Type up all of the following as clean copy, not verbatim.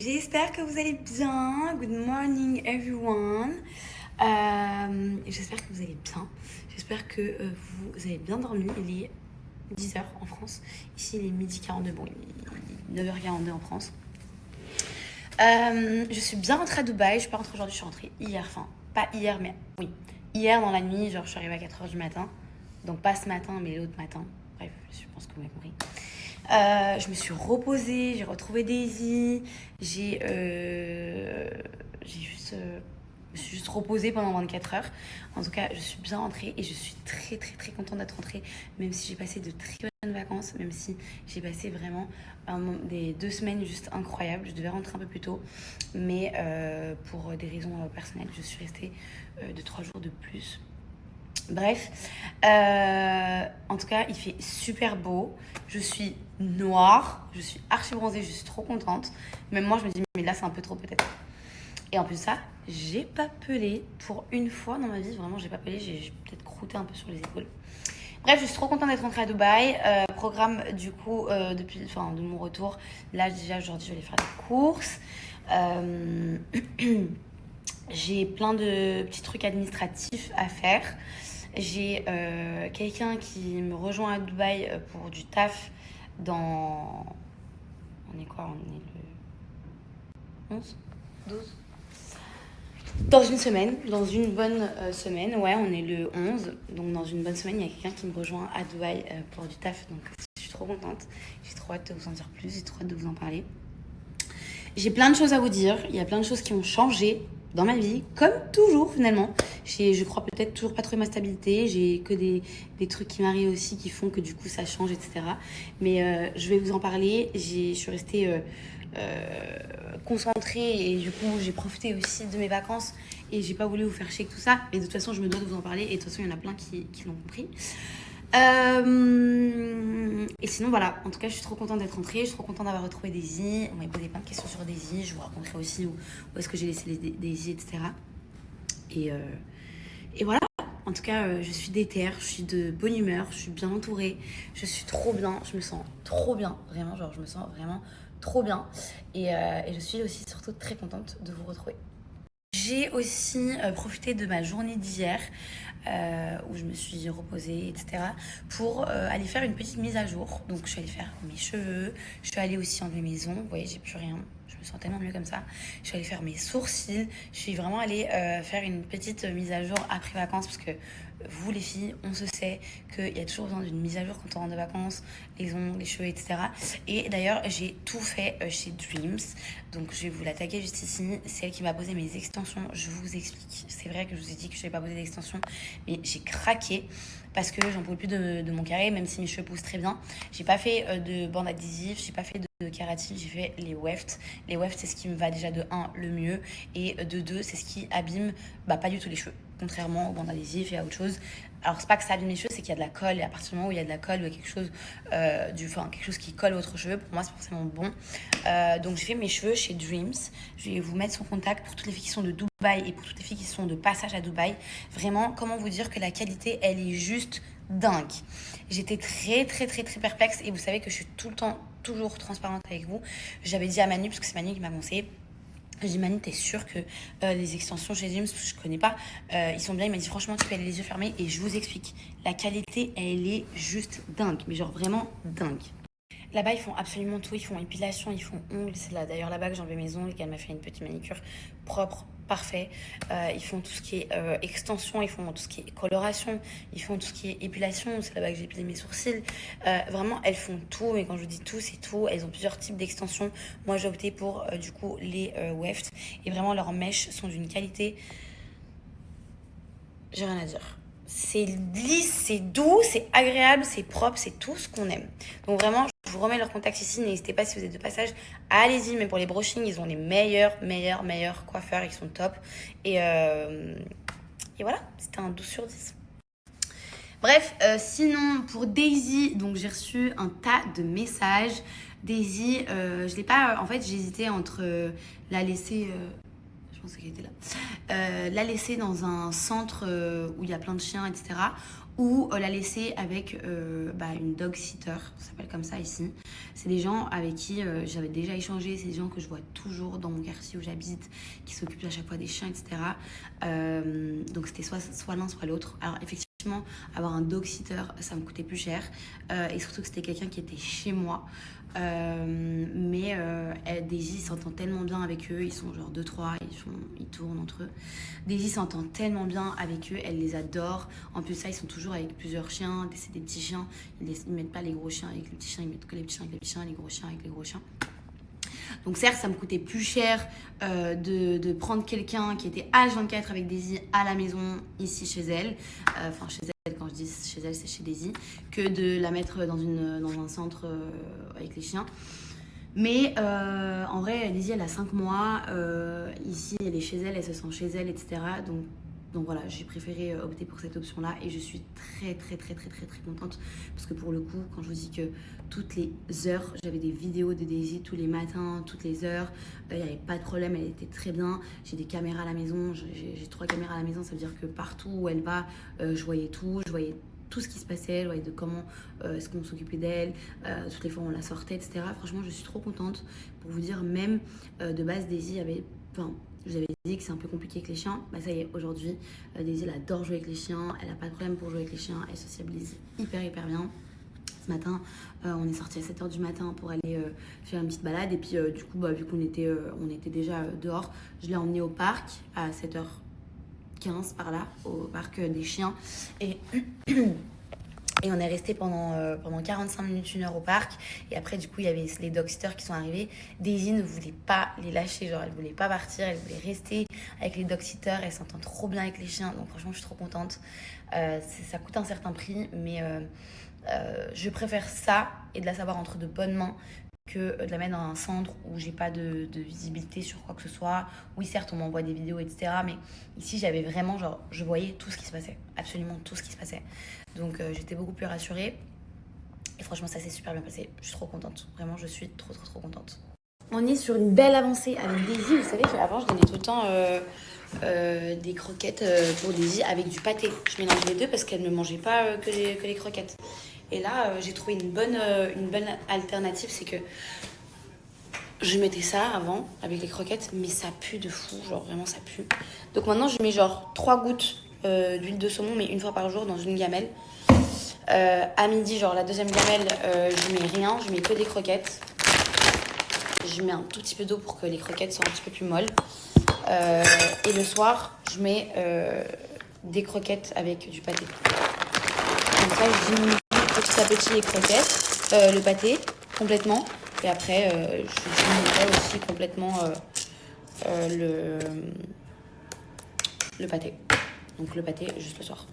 J'espère que vous allez bien. Good morning everyone. J'espère que vous allez bien. J'espère que vous avez bien dormi. Il est 10h en France. Ici il est midi 42. Bon, il est 9h42 en France. Je suis bien rentrée à Dubaï. Je suis pas rentrée aujourd'hui, je suis rentrée hier. Enfin, pas hier, mais oui. Hier dans la nuit, genre je suis arrivée à 4h du matin. Donc pas ce matin, mais l'autre matin. Bref, je pense que vous m'avez compris. Je me suis reposée, j'ai retrouvé Daisy, je me suis juste reposée pendant 24 heures. En tout cas, je suis bien rentrée et je suis très très très contente d'être rentrée, même si j'ai passé de très bonnes vacances, même si j'ai passé vraiment des 2 semaines juste incroyables. Je devais rentrer un peu plus tôt, mais pour des raisons personnelles, je suis restée de 3 jours de plus. Bref, en tout cas, il fait super beau. Je suis noire, je suis archi bronzée, je suis trop contente. Même moi, je me dis, mais là, c'est un peu trop peut-être. Et en plus, ça, j'ai pas pelé pour une fois dans ma vie. Vraiment, j'ai pas pelé, j'ai peut-être croûté un peu sur les épaules. Bref, je suis trop contente d'être rentrée à Dubaï. Programme du coup, de mon retour. Là, déjà, aujourd'hui, je vais aller faire des courses. Euh, j'ai plein de petits trucs administratifs à faire. J'ai quelqu'un qui me rejoint à Dubaï pour du taf dans... On est quoi? On est le 11 12 Dans une semaine, dans une bonne semaine. Ouais, on est le 11. Donc dans une bonne semaine, il y a quelqu'un qui me rejoint à Dubaï pour du taf. Donc je suis trop contente. J'ai trop hâte de vous en dire plus. J'ai trop hâte de vous en parler. J'ai plein de choses à vous dire. Il y a plein de choses qui ont changé dans ma vie, comme toujours finalement. Je crois peut-être toujours pas trouvé ma stabilité. J'ai que des trucs qui m'arrivent aussi qui font que du coup ça change, etc. Mais je vais vous en parler. Je suis restée concentrée et du coup j'ai profité aussi de mes vacances et j'ai pas voulu vous faire chier avec tout ça. Mais de toute façon je me dois de vous en parler et de toute façon il y en a plein qui l'ont compris. Et sinon, voilà. En tout cas, je suis trop contente d'être rentrée. Je suis trop contente d'avoir retrouvé Daisy. On m'a posé plein de questions sur Daisy. Je vous raconterai aussi où est-ce que j'ai laissé les Daisy, etc. Et voilà. En tout cas, je suis déter. Je suis de bonne humeur. Je suis bien entourée. Je suis trop bien. Je me sens trop bien. Vraiment, genre, je me sens vraiment trop bien. Et je suis aussi surtout très contente de vous retrouver. J'ai aussi profité de ma journée d'hier où je me suis reposée, etc. pour aller faire une petite mise à jour. Donc je suis allée faire mes cheveux, je suis allée aussi enlever mes ongles, vous voyez j'ai plus rien, je me sens tellement mieux comme ça. Je suis allée faire mes sourcils, je suis vraiment allée faire une petite mise à jour après vacances parce que vous les filles, on se sait qu'il y a toujours besoin d'une mise à jour quand on rentre de vacances, les ongles, les cheveux, etc. Et d'ailleurs, j'ai tout fait chez Dreams. Donc, je vais vous la taguer juste ici. C'est elle qui m'a posé mes extensions. Je vous explique. C'est vrai que je vous ai dit que je n'avais pas posé d'extensions, mais j'ai craqué parce que j'en pouvais plus de mon carré, même si mes cheveux poussent très bien. J'ai pas fait de bande adhésive, j'ai pas fait de kératine, j'ai fait les wefts. Les wefts, c'est ce qui me va déjà de 1 le mieux et de 2, c'est ce qui abîme pas du tout les cheveux, contrairement aux bandes adhésives et à autre chose. Alors c'est pas que ça abîme les cheveux, c'est qu'il y a de la colle et à partir du moment où il y a de la colle ou quelque chose quelque chose qui colle aux autres cheveux, pour moi c'est forcément bon. Donc j'ai fait mes cheveux chez Dreams. Je vais vous mettre son contact pour toutes les filles qui sont de Dubaï et pour toutes les filles qui sont de passage à Dubaï. Vraiment, comment vous dire que la qualité elle est juste dingue. J'étais très très très très perplexe et vous savez que je suis tout le temps toujours transparente avec vous. J'avais dit à Manu, parce que c'est Manu qui m'a conseillé, j'ai dit Manu, t'es sûre que les extensions chez James, je connais pas, ils sont bien. Il m'a dit franchement tu peux aller les yeux fermés et je vous explique. La qualité elle est juste dingue, mais genre vraiment dingue. Là-bas, ils font absolument tout. Ils font épilation, ils font ongles. C'est là, d'ailleurs là-bas que j'enlève mes ongles et qu'elle m'a fait une petite manicure propre, parfait. Ils font tout ce qui est extension, ils font tout ce qui est coloration, ils font tout ce qui est épilation. C'est là-bas que j'ai épilé mes sourcils. Vraiment, elles font tout. Mais quand je vous dis tout, c'est tout. Elles ont plusieurs types d'extensions. Moi, j'ai opté pour du coup les wefts. Et vraiment, leurs mèches sont d'une qualité. J'ai rien à dire. C'est lisse, c'est doux, c'est agréable, c'est propre, c'est tout ce qu'on aime. Donc vraiment, je vous remets leur contact ici. N'hésitez pas si vous êtes de passage, allez-y. Mais pour les brushings, ils ont les meilleurs coiffeurs. Ils sont top. Et voilà, c'était un 12 sur 10. Bref, sinon pour Daisy, donc j'ai reçu un tas de messages. Daisy, je l'ai pas. En fait, j'hésitais entre la laisser. Je pensais qu'elle était là. La laisser dans un centre où il y a plein de chiens, etc. Ou la laisser avec une dog sitter, ça s'appelle comme ça ici. C'est des gens avec qui j'avais déjà échangé, c'est des gens que je vois toujours dans mon quartier où j'habite, qui s'occupent à chaque fois des chiens, etc. Donc c'était soit l'un, soit l'autre. Alors effectivement, avoir un dog sitter, ça me coûtait plus cher. Et surtout que c'était quelqu'un qui était chez moi. Daisy s'entend tellement bien avec eux, ils sont genre 2-3, ils tournent entre eux. Daisy s'entend tellement bien avec eux, elle les adore. En plus ça, ils sont toujours avec plusieurs chiens, c'est des petits chiens, ils mettent pas les gros chiens avec les petits chiens, ils mettent que les petits chiens avec les petits chiens, les gros chiens avec les gros chiens. Donc certes, ça me coûtait plus cher de prendre quelqu'un qui était H24 avec Daisy à la maison, ici chez elle. Enfin, chez elle, quand je dis chez elle, c'est chez Daisy. Que de la mettre dans un centre avec les chiens. Mais en vrai, Daisy, elle a 5 mois. Ici, elle est chez elle, elle se sent chez elle, etc. Donc voilà, j'ai préféré opter pour cette option-là et je suis très contente parce que pour le coup, quand je vous dis que toutes les heures, j'avais des vidéos de Daisy tous les matins, toutes les heures, il n'y avait pas de problème, elle était très bien. J'ai des caméras à la maison, j'ai 3 caméras à la maison, ça veut dire que partout où elle va, je voyais tout ce qui se passait, je voyais de comment est-ce qu'on s'occupait d'elle, toutes les fois on la sortait, etc. Franchement, je suis trop contente. Pour vous dire, même de base, Daisy avait... je vous avais dit que c'est un peu compliqué avec les chiens. Bah ça y est, aujourd'hui, Daisy, elle adore jouer avec les chiens. Elle n'a pas de problème pour jouer avec les chiens. Elle sociabilise hyper bien. Ce matin, on est sorti à 7h du matin pour aller faire une petite balade. Et puis, du coup, vu qu'on était déjà dehors, je l'ai emmenée au parc à 7h15 par là, au parc des chiens. Et on est resté pendant 45 minutes, 1 heure au parc. Et après, du coup, il y avait les dog-sitters qui sont arrivés. Daisy ne voulait pas les lâcher. Genre, elle voulait pas partir. Elle voulait rester avec les dog-sitters. Elle s'entend trop bien avec les chiens. Donc, franchement, je suis trop contente. Ça coûte un certain prix. Mais je préfère ça et de la savoir entre de bonnes mains que de la mettre dans un centre où j'ai pas de visibilité sur quoi que ce soit. Oui, certes, on m'envoie des vidéos, etc. Mais ici, j'avais vraiment, genre, je voyais tout ce qui se passait. Absolument tout ce qui se passait. Donc, j'étais beaucoup plus rassurée. Et franchement, ça s'est super bien passé. Je suis trop contente. Vraiment, je suis trop contente. On est sur une belle avancée avec Daisy. Vous savez qu'avant, je donnais tout le temps des croquettes pour Daisy avec du pâté. Je mélangeais les deux parce qu'elle ne mangeait pas que les croquettes. Et là, j'ai trouvé une bonne alternative, c'est que je mettais ça avant avec les croquettes, mais ça pue de fou, genre vraiment ça pue. Donc maintenant, je mets genre 3 gouttes d'huile de saumon, mais une fois par jour dans une gamelle. À midi, genre la deuxième gamelle, je mets rien, je mets que des croquettes. Je mets un tout petit peu d'eau pour que les croquettes soient un petit peu plus molles. Et le soir, je mets des croquettes avec du pâté. Comme ça, je diminue petit à petit les croquettes, le pâté complètement. Et après, je diminuerai aussi complètement le pâté. Donc le pâté juste le soir.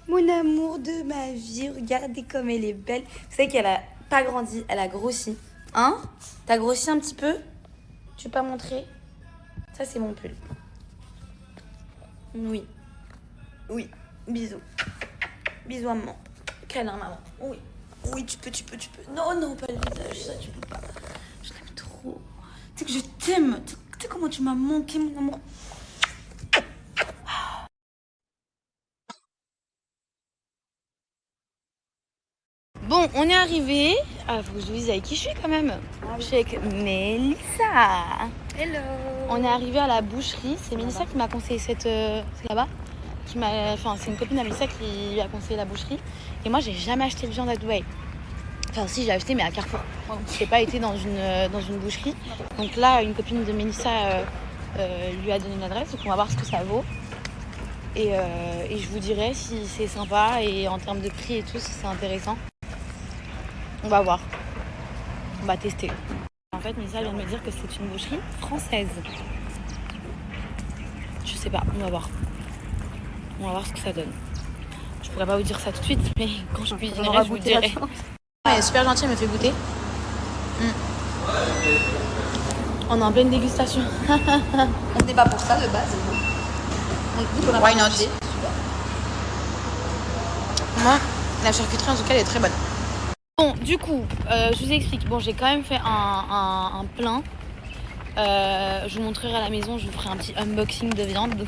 Mon amour de ma vie, regardez comme elle est belle. Vous savez qu'elle a pas grandi, elle a grossi. Hein? T'as grossi un petit peu? Tu veux pas montrer? Ça, c'est mon pull. Oui. Oui. Bisous. Bisous à maman. Câlin, maman. Oui. Oui, tu peux. Non, pas le visage, ça, tu peux pas. Je t'aime trop. Tu sais que je t'aime. Tu sais comment tu m'as manqué, mon amour. Bon, on est arrivé. Ah, faut que je vous dise avec qui je suis quand même. Je suis avec Mélissa. Hello. On est arrivé à la boucherie. C'est Mélissa qui m'a conseillé c'est là-bas. C'est une copine à Mélissa qui lui a conseillé la boucherie. Et moi, j'ai jamais acheté de viande à Dubaï. Enfin, si, j'ai acheté, mais à Carrefour. Je n'ai pas été dans une boucherie. Donc là, une copine de Mélissa lui a donné une adresse. Donc on va voir ce que ça vaut. Et je vous dirai si c'est sympa et en termes de prix et tout, si c'est intéressant. On va voir. On va tester. En fait, Mélissa vient de me dire que c'est une boucherie française. Je sais pas, on va voir. On va voir ce que ça donne. Je pourrais pas vous dire ça tout de suite, mais quand je cuisinerai, je vous dirai. Elle est super gentille, elle me fait goûter. On est en pleine dégustation. On n'est pas pour ça de base. Why not? Moi, la charcuterie en tout cas, elle est très bonne. Bon, du coup, je vous explique. Bon, j'ai quand même fait un plein. Je vous montrerai à la maison, je vous ferai un petit unboxing de viande.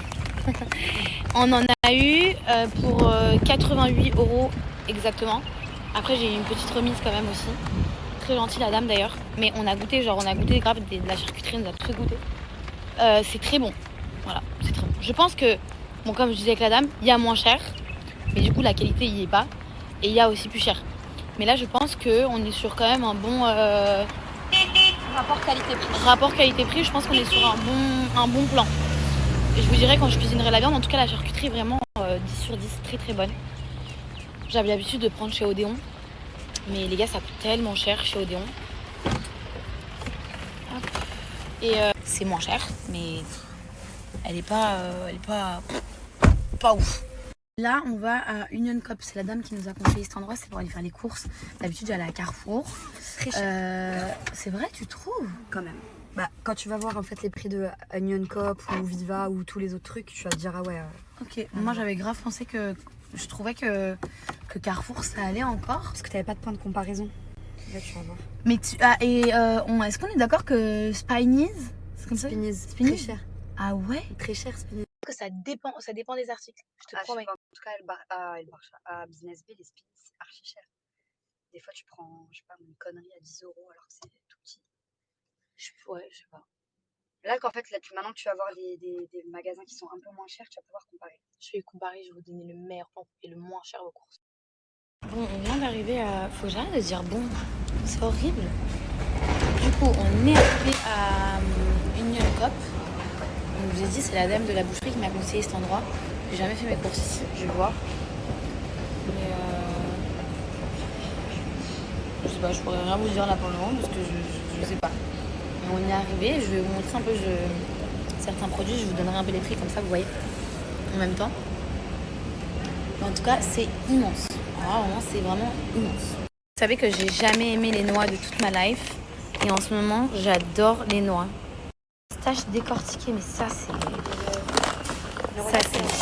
On en a eu pour 88 € exactement. Après j'ai eu une petite remise quand même aussi. Très gentille la dame d'ailleurs. Mais on a goûté grave de la charcuterie, on a tout goûté. C'est très bon. Voilà, c'est très bon. Je pense que, bon comme je disais avec la dame, il y a moins cher. Mais du coup la qualité y est pas. Et il y a aussi plus cher. Mais là je pense qu'on est sur quand même un bon... Rapport qualité-prix. Rapport qualité-prix, je pense qu'on est sur un bon plan. Et je vous dirais quand je cuisinerai la viande, en tout cas la charcuterie vraiment 10 sur 10, très très bonne. J'avais l'habitude de prendre chez Odéon. Mais les gars, ça coûte tellement cher chez Odéon. Hop. Et c'est moins cher, mais elle est pas ouf. Là, on va à Union Cop. C'est la dame qui nous a conseillé cet endroit, c'est pour aller faire les courses. D'habitude, j'allais à Carrefour. Très cher. C'est vrai, tu trouves? Quand même. Bah, quand tu vas voir en fait les prix de Union Cop ou Viva ou tous les autres trucs, tu vas te dire ah ouais. Ok, moi j'avais grave pensé que je trouvais que Carrefour ça allait encore. Parce que t'avais pas de point de comparaison. Là, tu vas voir. Mais est-ce qu'on est d'accord que Spinies, c'est comme ça? Spinies, très cher. Ah ouais? Très cher Spinies. Que ça dépend des articles. Je te promets. En tout cas, elle marche à Business Bay, les Spinies, c'est archi cher. Des fois, tu prends, je sais pas, une connerie à 10 € alors que c'est tout petit. Ouais, je sais pas. Là, qu'en fait, maintenant que tu vas voir des magasins qui sont un peu moins chers, tu vas pouvoir comparer. Je vais comparer, je vais vous donner le meilleur plan et le moins cher aux courses. Bon, on vient d'arriver à... Faut que j'arrête de dire bon, c'est horrible. Du coup, on est arrivé à Union Cop. Donc, je vous ai dit, c'est la dame de la boucherie qui m'a conseillé cet endroit. J'ai jamais fait mes courses ici, je vais voir. Mais je sais pas, je pourrais rien vous dire là pour le moment parce que je sais pas. Mais on y est arrivé, je vais vous montrer un peu certains produits, je vous donnerai un peu les prix comme ça, vous voyez, en même temps. Mais en tout cas, c'est immense. Alors, vraiment, c'est vraiment immense. Vous savez que j'ai jamais aimé les noix de toute ma life. Et en ce moment, j'adore les noix. Pistache décortiquée, mais ça, c'est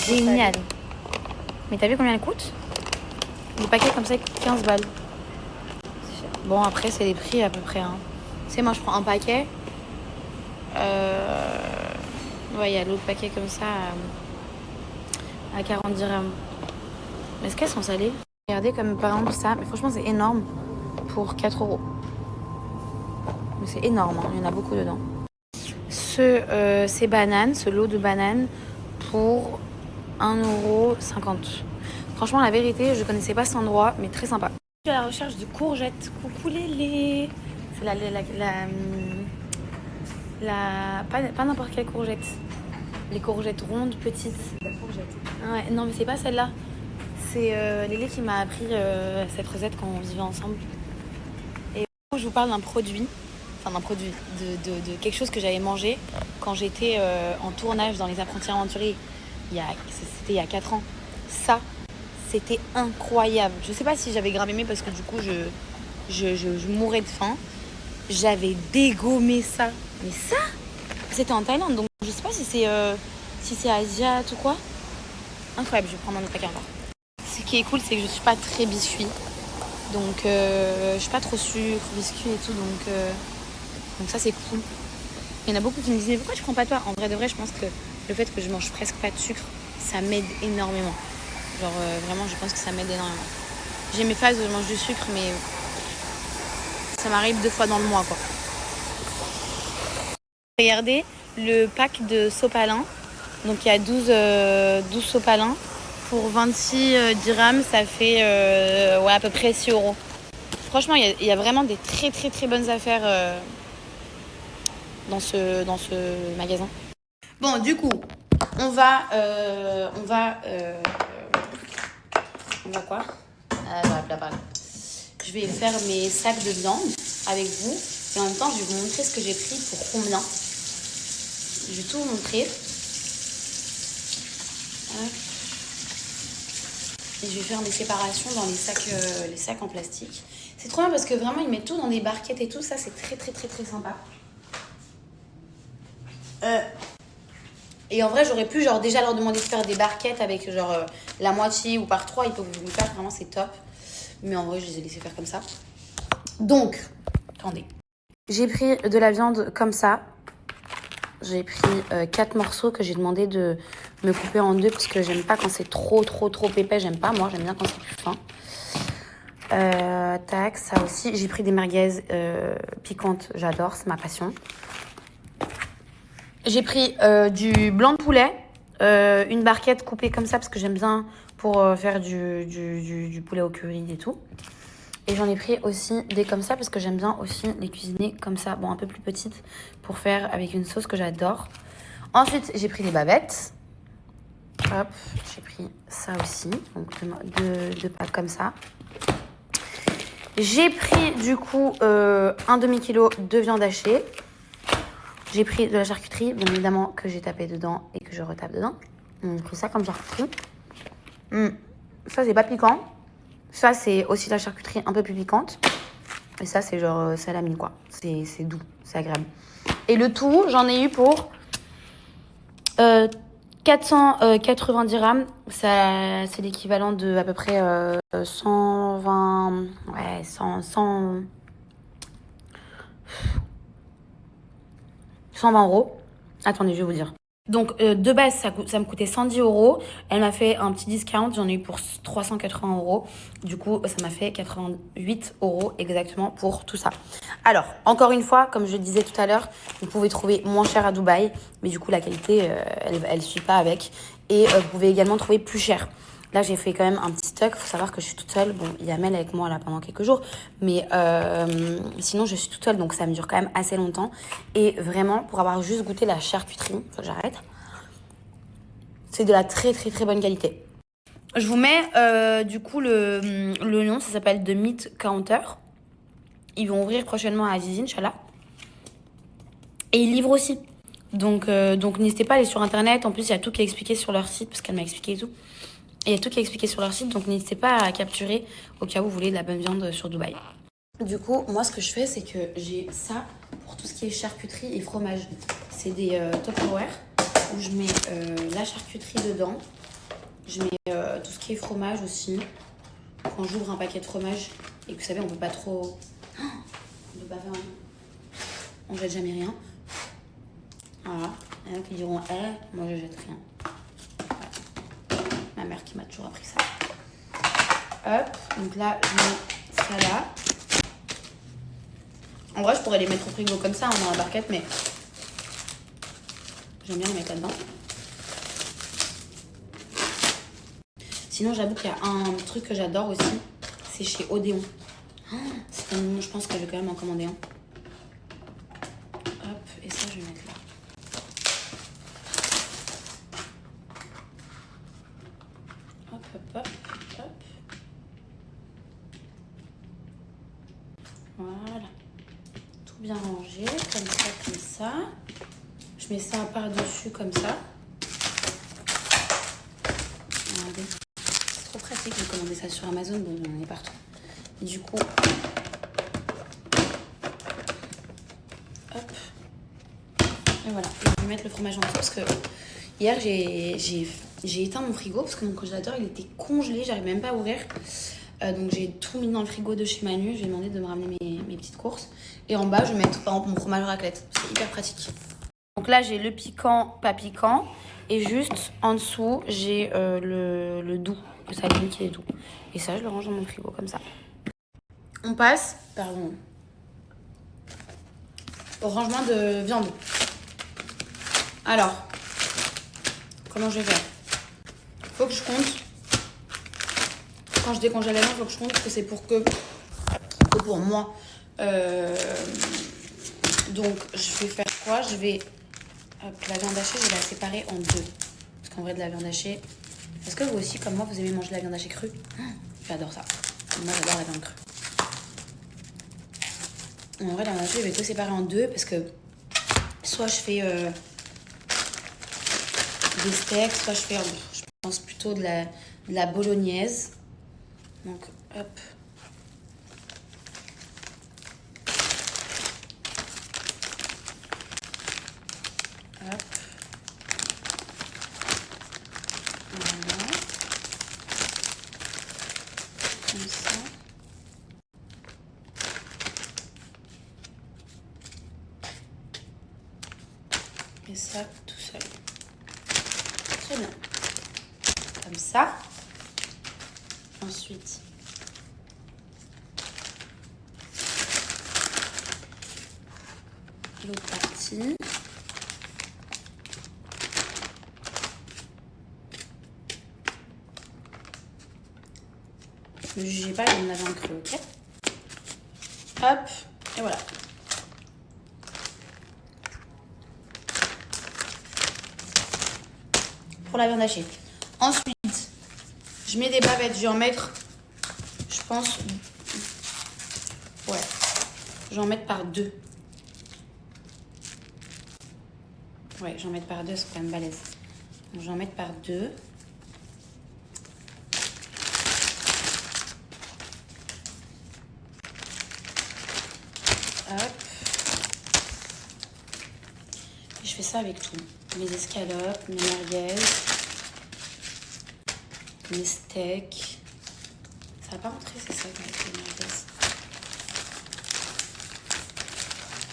génial. Mais t'as vu combien elle coûte? Le paquet comme ça, il coûte 15 balles. Bon, après, c'est les prix à peu près. Hein. Tu sais, moi, je prends un paquet. Ouais, il y a l'autre paquet comme ça à 40 dirhams. Mais est-ce qu'elles sont salées? Regardez comme par exemple ça. Mais franchement, c'est énorme pour 4 €. Mais c'est énorme, hein. Il y en a beaucoup dedans. Ces bananes, ce lot de bananes pour 1,50 €. Franchement, la vérité, je connaissais pas cet endroit, mais très sympa. Je suis à la recherche de courgettes. Coucou les. C'est pas n'importe quelle courgette. Les courgettes rondes, petites. La courgette. Ouais, non, mais c'est pas celle-là. C'est Lélé qui m'a appris cette recette quand on vivait ensemble. Et je vous parle d'un produit, de quelque chose que j'avais mangé quand j'étais en tournage dans Les Apprentis Aventuriers. C'était il y a 4 ans. Ça, c'était incroyable. Je sais pas si j'avais grave aimé parce que du coup, je mourais de faim. J'avais dégommé ça. Mais ça, c'était en Thaïlande, donc je sais pas si c'est asiat ou quoi. Incroyable, je vais prendre un autre paquet encore. Ce qui est cool, c'est que je suis pas très biscuit. Donc, je suis pas trop sucre, biscuit et tout. Donc ça, c'est cool. Il y en a beaucoup qui me disent, mais pourquoi tu prends pas toi? En vrai de vrai, je pense que le fait que je mange presque pas de sucre, ça m'aide énormément. Genre, vraiment, je pense que ça m'aide énormément. J'ai mes phases où je mange du sucre, mais ça m'arrive 2 fois dans le mois, quoi. Regardez le pack de sopalin. Donc, il y a 12 sopalins. Pour 26 dirhams, ça fait à peu près 6 €. Franchement, il y a vraiment des très très très bonnes affaires dans ce magasin. Bon, du coup, on va quoi? Je vais faire mes sacs de viande avec vous. Et en même temps, je vais vous montrer ce que j'ai pris pour combien. Je vais tout vous montrer. Et je vais faire des séparations dans les sacs en plastique. C'est trop bien parce que vraiment, ils mettent tout dans des barquettes et tout. Ça, c'est très, très, très, très sympa. Et en vrai, j'aurais pu déjà leur demander de faire des barquettes avec la moitié ou par 3. Ils peuvent vous le faire. Vraiment, c'est top. Mais en vrai, je les ai laissés faire comme ça. Donc, attendez. J'ai pris de la viande comme ça. j'ai pris 4 morceaux que j'ai demandé de me couper en 2 parce que j'aime pas quand c'est trop épais, j'aime pas. Moi, j'aime bien quand c'est plus fin. Tac, ça aussi. J'ai pris des merguez piquantes, j'adore, c'est ma passion. J'ai pris du blanc de poulet, une barquette coupée comme ça parce que j'aime bien pour faire du poulet au curry et tout. Et j'en ai pris aussi des comme ça parce que j'aime bien aussi les cuisiner comme ça, bon un peu plus petites pour faire avec une sauce que j'adore. Ensuite, j'ai pris des bavettes. Hop, j'ai pris ça aussi, donc deux packs comme ça. J'ai pris du coup un demi-kilo de viande hachée. J'ai pris de la charcuterie, bien évidemment que j'ai tapé dedans et que je retape dedans. J'ai pris ça comme charcuterie. Ça, c'est pas piquant. Ça, c'est aussi la charcuterie un peu plus piquante. Et ça, c'est genre salami, quoi. C'est doux, c'est agréable. Et le tout, j'en ai eu pour 490 grammes. Ça, c'est l'équivalent de à peu près 120... Ouais, 120 €. Attendez, je vais vous dire. Donc, de base, ça me coûtait 110 €. Elle m'a fait un petit discount. J'en ai eu pour 380 €. Du coup, ça m'a fait 88 € exactement pour tout ça. Alors, encore une fois, comme je le disais tout à l'heure, vous pouvez trouver moins cher à Dubaï. Mais du coup, la qualité, elle suit pas avec. Et vous pouvez également trouver plus cher. Là, j'ai fait quand même un petit stock. Il faut savoir que je suis toute seule. Bon, il y a Mel avec moi là pendant quelques jours. Mais sinon, je suis toute seule. Donc, ça me dure quand même assez longtemps. Et vraiment, pour avoir juste goûté la charcuterie, faut que j'arrête. C'est de la très bonne qualité. Je vous mets du coup le nom. Ça s'appelle The Meat Counter. Ils vont ouvrir prochainement à Aziz, Inch'Allah. Et ils livrent aussi. Donc n'hésitez pas à aller sur internet. En plus, il y a tout qui est expliqué sur leur site. Parce qu'elle m'a expliqué et tout. Et il y a tout qui est expliqué sur leur site, donc n'hésitez pas à capturer au cas où vous voulez de la bonne viande sur Dubaï. Du coup, moi ce que je fais, c'est que j'ai ça pour tout ce qui est charcuterie et fromage. C'est des Tupperware où je mets la charcuterie dedans. Je mets tout ce qui est fromage aussi. Quand j'ouvre un paquet de fromage et que vous savez, on peut pas trop... On peut pas faire... On jette jamais rien. Voilà. Il y en a qui diront « moi je jette rien ». Ma mère qui m'a toujours appris ça. Hop, donc là, je mets ça là. En vrai, je pourrais les mettre au frigo comme ça, hein, dans la barquette, mais j'aime bien les mettre là-dedans. Sinon, j'avoue qu'il y a un truc que j'adore aussi, c'est chez Odéon. Je pense que je vais quand même en commander un. Hop, et ça, je vais mettre là. Hop, hop, hop, hop. Voilà. Tout bien rangé, comme ça, comme ça. Je mets ça par-dessus, comme ça. Regardez. C'est trop pratique de commander ça sur Amazon, bon, on en est partout. Et du coup, hop. Et voilà, je vais mettre le fromage en dessous parce que hier, j'ai éteint mon frigo parce que mon congélateur, il était congelé, j'arrive même pas à ouvrir. Donc j'ai tout mis dans le frigo de chez Manu. Je lui ai demandé de me ramener mes petites courses. Et en bas, je vais mettre par exemple mon fromage raclette. C'est hyper pratique. Donc là, j'ai le piquant, pas piquant. Et juste en dessous, j'ai le doux. Le salami qui est doux. Et ça, je le range dans mon frigo comme ça. On passe, pardon, au rangement de viande. Alors, comment je vais faire? Faut que je compte. Quand je décongèle la viande, faut que je compte que c'est pour moi. Donc, je vais faire quoi? Je vais... Hop, la viande hachée, je vais la séparer en deux. Parce qu'en vrai, de la viande hachée... Est-ce que vous aussi, comme moi, vous aimez manger de la viande hachée crue? J'adore ça. Moi, j'adore la viande crue. En vrai, la viande hachée, je vais tout séparer en deux parce que soit je fais des steaks, soit je fais, je pense plutôt de la bolognaise. Donc, hop. Hop. Voilà. Comme ça. Et ça tout seul. Très bien. Comme ça. Ensuite, l'autre partie. Ne jugez pas, il y en avait un creux, ok? Hop, et voilà. Pour la viande hachée. Ensuite, je mets des bavettes, je vais en mettre, je pense, ouais, je vais en mettre par 2. Ouais, je vais en mettre par 2, c'est quand même balèze. Donc, je vais en mettre par 2. Hop. Et je fais ça avec tout. Mes escalopes, mes merguez, mes steaks. Ça va pas rentrer, c'est ça, avec les merguez.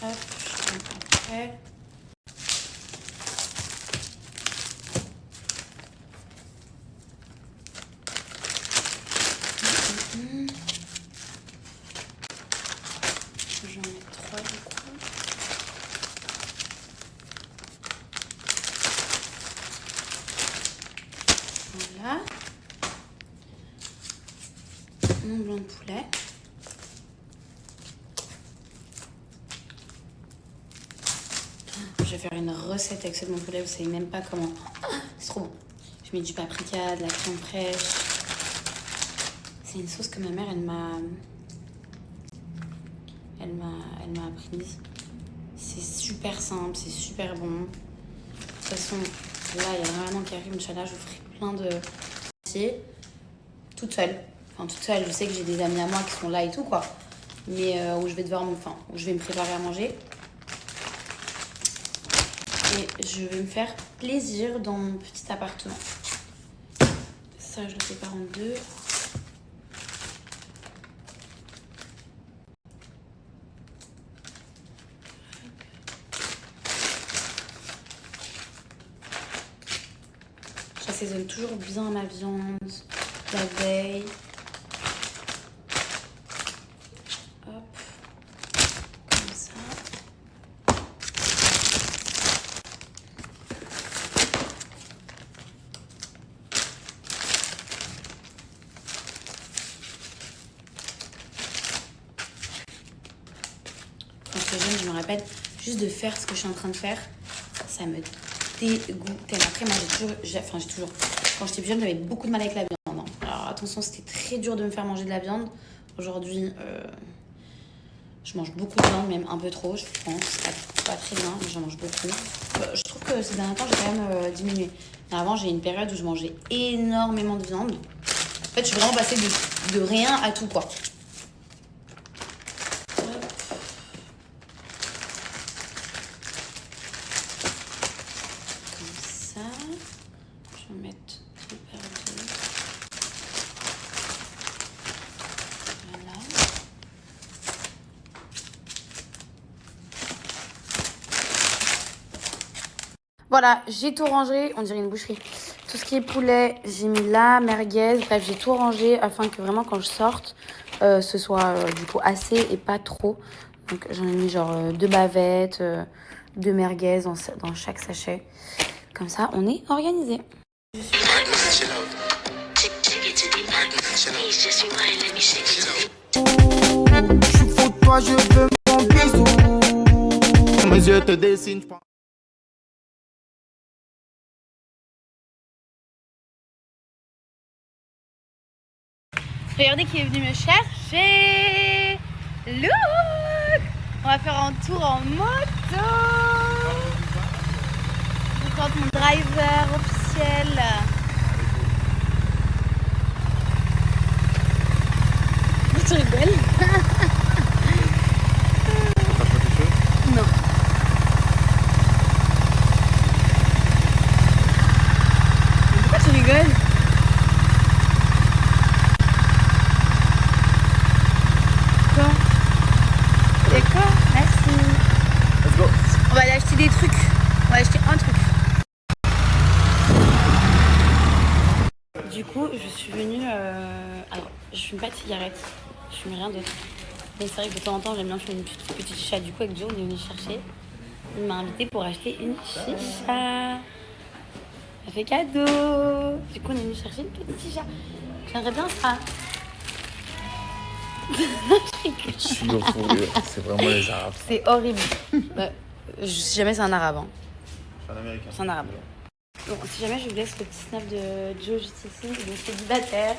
Hop, je mets après. J'en mets 3 du coup. Voilà. Mon blanc de poulet. Je vais faire une recette avec ce blanc de poulet, vous savez même pas comment. C'est trop bon. Je mets du paprika, de la crème fraîche. C'est une sauce que ma mère, elle m'a apprise. C'est super simple, c'est super bon. De toute façon, là, il y a vraiment Karim, Inch'Allah, je vous ferai plein de toute seule. Enfin, toute seule, je sais que j'ai des amis à moi qui sont là et tout, quoi. Mais où je vais où je vais me préparer à manger. Et je vais me faire plaisir dans mon petit appartement. Ça, je le sépare en 2. J'assaisonne toujours bien ma viande la veille. Hop, comme ça. Quand j'étais jeune, je me rappelle juste de faire ce que je suis en train de faire. Ça me dégoûtait. Après, moi, j'ai toujours... Quand j'étais plus jeune, j'avais beaucoup de mal avec la viande. Hein. Alors, attention, c'était très dur de me faire manger de la viande. Aujourd'hui, je mange beaucoup de viande, même un peu trop, je pense. Pas très bien, mais j'en mange beaucoup. Je trouve que ces derniers temps, j'ai quand même diminué. Mais avant, j'ai eu une période où je mangeais énormément de viande. En fait, je suis vraiment passée de rien à tout, quoi. Je vais mettre deux paires d'œufs. Voilà. Voilà, j'ai tout rangé. On dirait une boucherie. Tout ce qui est poulet, j'ai mis là, merguez. Bref, j'ai tout rangé afin que vraiment quand je sorte, ce soit du coup assez et pas trop. Donc j'en ai mis genre 2 bavettes, 2 merguez dans chaque sachet. Comme ça, on est organisé. Toi, je veux mon bisou. Mes yeux te dessinent. Regardez qui est venu me chercher. Look. On va faire un tour en moto. Je vous présente mon driver officiel. Tu rigoles? Non. Pourquoi tu rigoles? Quoi? D'accord, merci. Let's go. On va aller acheter des trucs. On va acheter un coup, je suis venue... Alors, je fume pas de cigarette, je fume rien d'autre. Mais c'est vrai que de temps en temps, j'aime bien fumer une petite chicha. Du coup, avec Joe, on est venu chercher. Il m'a invité pour acheter une chicha. Ça fait cadeau. Du coup, on est venu chercher une petite chicha. J'aimerais bien ça. Je suis au fond, c'est vraiment les Arabes. C'est horrible. Si jamais c'est un arabe. Hein. C'est un Américain. C'est un arabe. Donc, si jamais je vous laisse le petit snap de Joe juste ici, il est célibataire.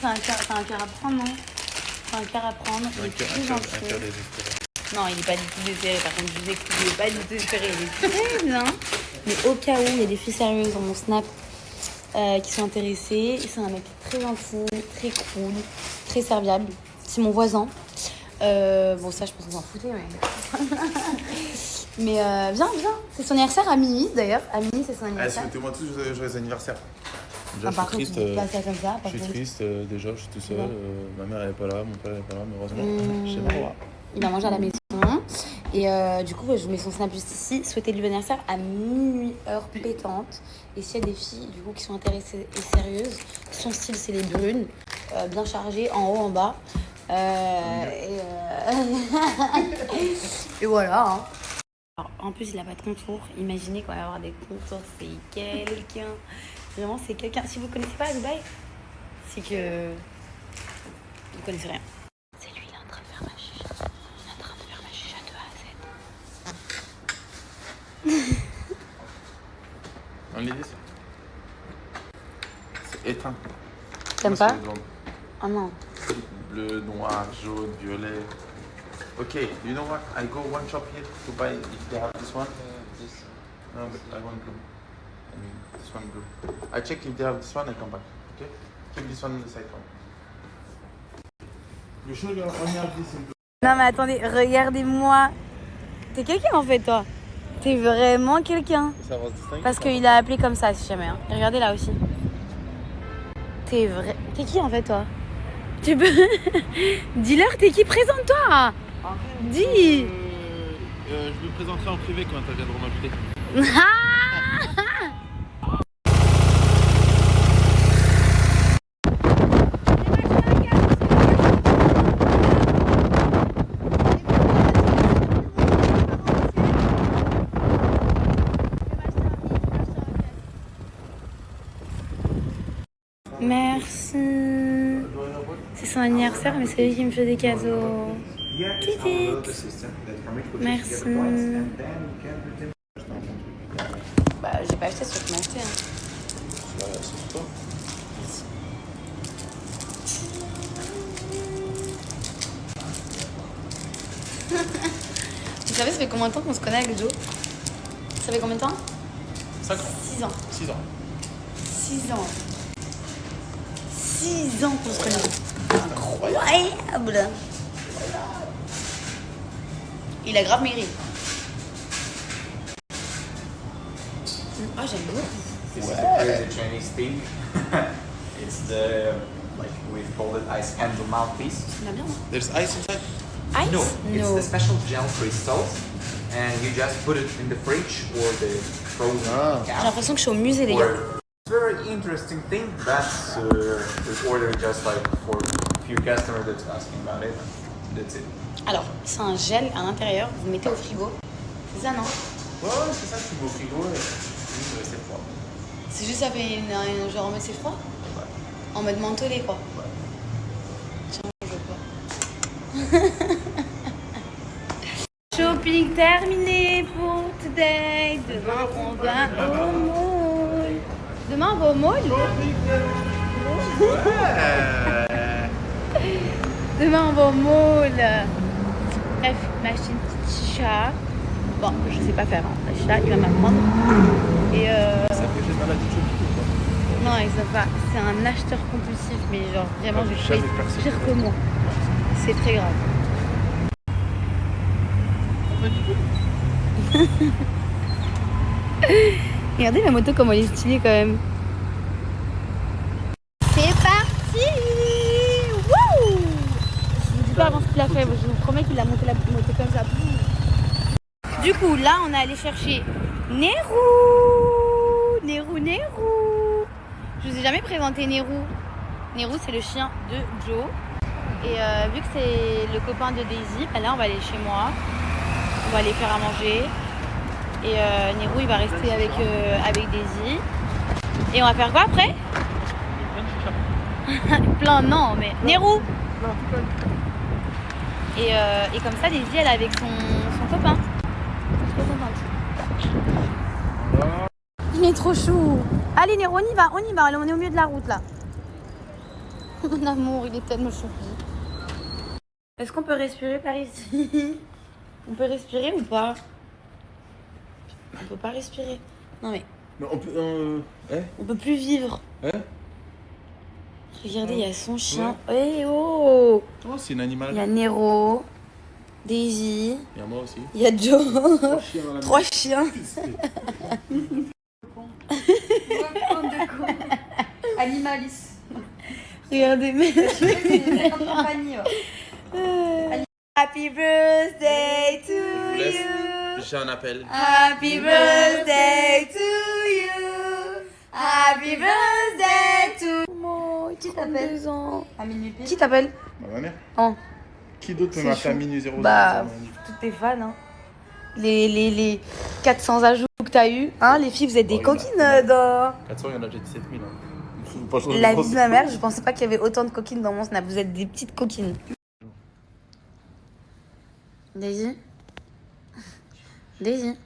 C'est un cœur à prendre, non? C'est un cœur à prendre. Il est très gentil. Un cœur désespéré. Non, il n'est pas du tout désespéré. Par contre, je vous explique, il n'est pas du tout désespéré. Il est très bien. Mais au cas où, il y a des filles sérieuses dans mon snap qui sont intéressées. C'est un mec très gentil, très cool, très serviable. C'est mon voisin. Bon, ça, je pense qu'on s'en foutait, mais... mais viens. C'est son anniversaire à minuit, d'ailleurs. À minuit, c'est son anniversaire. Souhaitez-moi tous joyeux anniversaire. Déjà, Par contre, tu dis pas ça comme ça. Je suis triste, déjà, je suis tout seul. Ma mère, elle est pas là, mon père, elle est pas là, mais heureusement, chez moi. Il va manger à la maison. Et du coup, je mets son snap juste ici. Souhaiter le anniversaire à minuit, heure pétante. Et s'il y a des filles du coup, qui sont intéressées et sérieuses, son style, c'est les brunes, bien chargées, en haut, en bas. Et voilà. Hein. Alors, en plus, il n'a pas de contour. Imaginez qu'on va avoir des contours. C'est quelqu'un. Vraiment, c'est quelqu'un. Si vous ne connaissez pas Dubaï, c'est que vous ne connaissez rien. C'est lui, il est en train de faire ma chicha. Il est en train de faire ma chicha de A à Z. Non, l'idée, c'est éteint. T'aimes pas? Oh non. Bleu, noir, jaune, violet. Okay, you know what? I go one shop here to buy if they have this one. This. No, but I want blue. I mean, this one blue. I check if they have this one, I come back. Okay? Keep this one on the side for me. You sure you only have this in blue? Non mais attendez, regardez-moi. T'es quelqu'un en fait, toi. T'es vraiment quelqu'un. Ça va se distinguer. Parce qu'il a appelé comme ça, si jamais. Hein. Et regardez là aussi. T'es vrai. T'es qui en fait, toi? Tu peux. Dis-leur, t'es qui? Présente-toi. Dis. Je me présenterai en privé quand tu viendras m'inviter. Merci. C'est son anniversaire, mais c'est lui qui me fait des cadeaux. Titi. Merci. Bah, j'ai pas acheté ce que tu m'as acheté. Hein. C'est toi. Vous savez, ça fait combien de temps qu'on se connaît avec Joe? Ça fait combien de temps? 5 ans. 6 ans. 6 ans. 6 ans. 6 ans qu'on se connaît. Incroyable. Il a grave maigri. Ah, j'aime beaucoup. This is the Chinese thing. It's the, like we call it ice candle mouthpiece. Ça m'a bien. Hein. There's ice inside? Ice? No, it's No. the special gel crystals, and you just put it in the fridge or the frozen J'ai cap. l'impression que je suis au musée, les gars. Or very interesting thing that's we ordered just like for a few customers that's asking about it. That's it. Alors, c'est un gel à l'intérieur, vous mettez au frigo. C'est ça, non? Ouais, c'est ça, tu mets au frigo et c'est froid. C'est juste ça fait genre en mode c'est froid? Ouais. En mode mentholé, quoi. Ouais. Tiens, je vois. Shopping terminé pour today. Demain, on va au mall. Demain, on va au mall? Demain, on va au mall. Bref, m'acheter une petite chicha. Bon, je sais pas faire, hein. La chicha, il va m'apprendre. Et Ça fait j'ai maladie de shopping ou quoi? non, il sait pas. C'est un acheteur compulsif, mais genre vraiment, Ah, je jamais fais personne pire ne que moi. C'est très grave. Regardez la moto, comment elle est stylée quand même. C'est parti! Wouh! Je vous dis pas avant ce qu'il a fait, je vous promets qu'il a monté la moto comme ça. Du coup, là, on est allé chercher Nérou. Je vous ai jamais présenté Nehru. Nehru, c'est le chien de Joe. Et vu que c'est le copain de Daisy, bah là, on va aller chez moi. On va aller faire à manger. Et Nehru, il va rester avec Daisy. Et on va faire quoi après? Plein, non, mais Nehru. Et comme ça, Daisy, elle est avec son copain. Trop contente. Il est trop chou. Allez, Nehru, on y va. Allez, on est au milieu de la route là. Mon amour, il est tellement chou. Est-ce qu'on peut respirer par ici? On peut respirer ou pas? On peut pas respirer. Non mais. Mais on peut. On peut plus vivre. Regardez, il y a son chien. Ouais. Eh oh! Oh, c'est un animal. Il y a Nero, Daisy, Il y a moi aussi. il y a Joe. 3 chiens dans la 3 chiens. Animalis. Regardez, mais. C'est comme compagnie. Happy birthday to you. J'ai un appel. Happy birthday to you. Happy birthday to you. Qui t'appelle? À minuit pile. Qui t'appelle? Ma mère. Oh. Qui d'autre peut C'est m'appeler à chaud. minuit 00? Bah, toutes tes fans, hein. Les 400 ajouts que t'as eu, hein, les filles, vous êtes des coquines dans 400, il y en a déjà 17 000. Hein. la vie de ma mère. Je pensais pas qu'il y avait autant de coquines dans mon snap. Vous êtes des petites coquines. Daisy? Daisy?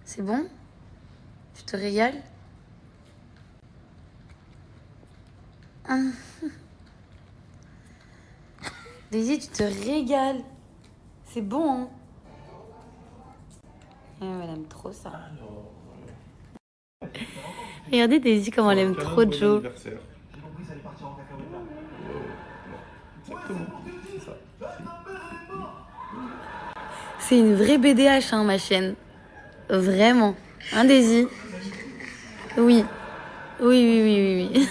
C'est bon? Tu te régales? Daisy, tu te régales. C'est bon, hein? Elle aime trop ça. Regardez Daisy comment elle aime trop Joe. Exactement, c'est ça. C'est une vraie BDH, hein, ma chienne. Vraiment. Hein, Daisy? Oui. Oui.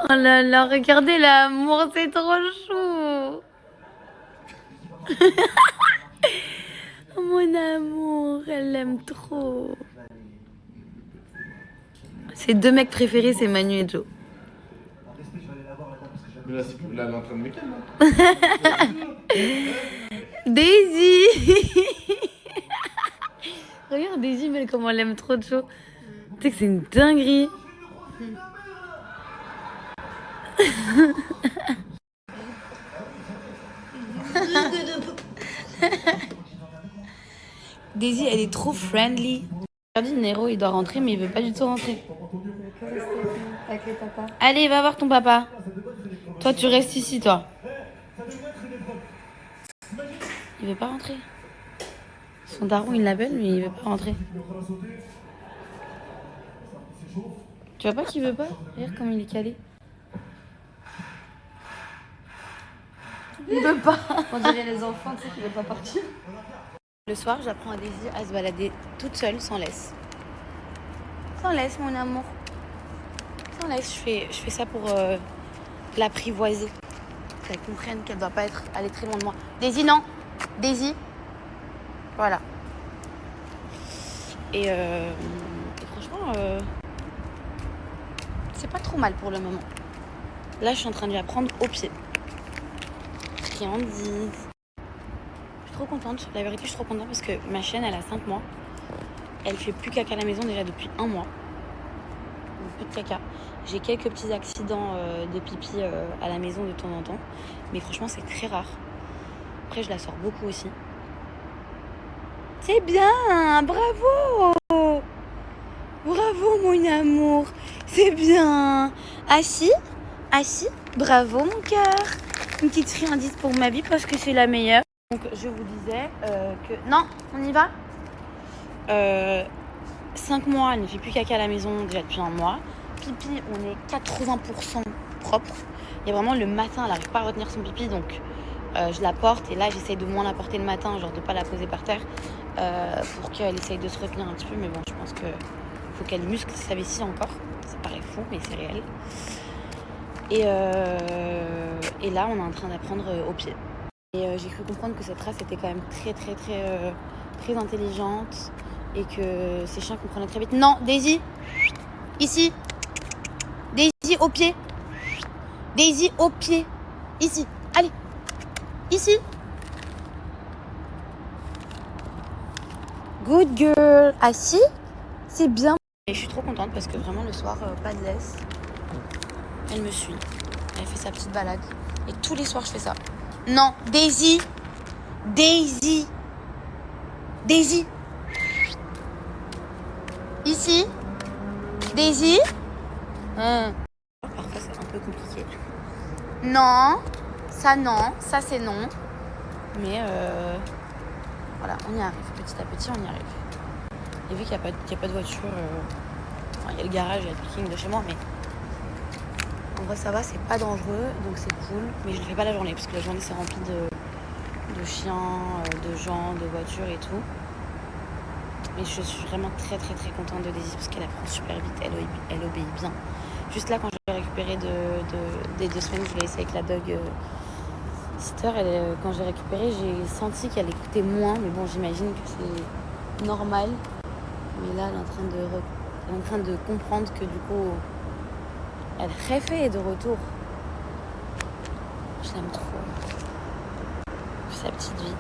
Oh là là, regardez l'amour, c'est trop chou. Oh, mon amour, elle l'aime trop. Ses 2 mecs préférés, c'est Manu et Joe. Mais là, elle est en train de me calmer. Daisy. Regarde Daisy, mais comment elle aime trop Joe. Tu sais que c'est une dinguerie. Daisy, elle est trop friendly. Regardez, Nero, il doit rentrer, mais il veut pas du tout rentrer. Avec les papas. Allez, va voir ton papa. Toi, tu restes ici, toi. Il veut pas rentrer. Son daron, il l'appelle, mais il veut pas rentrer. Tu vois pas qu'il veut pas? Regarde comment il est calé. Il veut pas. On dirait les enfants, tu sais, qui veulent pas partir. Le soir, j'apprends à Daisy à se balader toute seule, sans laisse. Sans laisse, mon amour. Sans laisse, je fais ça pour l'apprivoiser. Qu'elle comprenne qu'elle doit pas aller très loin de moi. Daisy, non. Daisy. Voilà. Et franchement, c'est pas trop mal pour le moment. Là, je suis en train de lui apprendre au pied. Friandise. Je suis trop contente. La vérité, je suis trop contente parce que ma chienne, elle a 5 mois. Elle fait plus caca à la maison déjà depuis 1 mois. Plus de caca. J'ai quelques petits accidents de pipi à la maison de temps en temps. Mais franchement, c'est très rare. Après, je la sors beaucoup aussi. C'est bien, bravo. Bravo, mon amour. C'est bien. Assis, bravo, mon cœur. Une petite friandise pour ma vie parce que c'est la meilleure. Donc, je vous disais que... Non, on y va 5 mois, elle ne fait plus caca à la maison déjà depuis 1 mois. Pipi, on est 80% propre. Il y a vraiment le matin, elle n'arrive pas à retenir son pipi, donc je la porte. Et là, j'essaye de moins la porter le matin, genre de pas la poser par terre, pour qu'elle essaye de se retenir un petit peu. Mais bon, je pense qu'il faut qu'elle muscle sa vessie encore. Ça paraît fou, mais c'est réel. Et là, on est en train d'apprendre au pied. Et j'ai cru comprendre que cette race était quand même très intelligente et que ces chiens comprenaient très vite. Non, Daisy, Ici. Daisy au pied. Daisy au pied. Ici. Allez. Ici. Good girl. Assis. C'est bien. Et je suis trop contente parce que vraiment le soir, pas de laisse. Elle me suit. Elle fait sa petite balade. Et tous les soirs, je fais ça. Non, Daisy. Daisy. Daisy. Ici. Daisy. Parfois, c'est un peu compliqué. Non. Ça, c'est non. Mais voilà, on y arrive. Petit à petit, on y arrive. Et vu qu'il n'y a pas de voiture, il y a le garage, il y a le parking de chez moi, mais en vrai, ça va, c'est pas dangereux, donc c'est cool. Mais je ne le fais pas la journée, parce que la journée, c'est rempli de chiens, de gens, de voitures et tout. Mais je suis vraiment très très très contente de Daisy parce qu'elle apprend super vite, elle obéit bien. Juste là, quand je l'ai récupérée des 2 semaines, je l'ai laissée avec la dog sitter. Quand j'ai récupéré, j'ai senti qu'elle écoutait moins, mais bon, j'imagine que c'est normal. Mais là, elle est en train de comprendre que du coup, elle refait de retour. Je l'aime trop. Sa petite vie.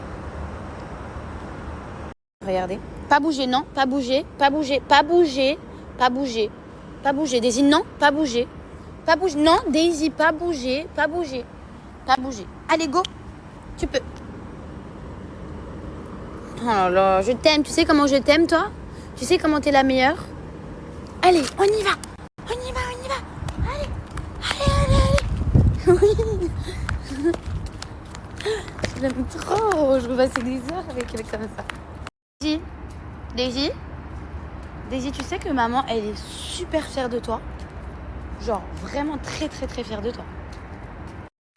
Regardez. Pas bouger, non, pas bouger, pas bouger, pas bouger, pas bouger, pas bouger. Daisy, non, pas bouger. Pas bouger. Non, Daisy, pas bouger, pas bouger, pas bouger. Allez, go. Tu peux. Oh là là, je t'aime. Tu sais comment je t'aime, toi? Tu sais comment t'es la meilleure? Allez, on y va. On y va, on y va. Allez, allez, allez, allez. Oui. Je l'aime trop. Je veux passer des heures avec elle comme ça. Daisy, tu sais que maman, elle est super fière de toi. Genre, vraiment très, très, très fière de toi.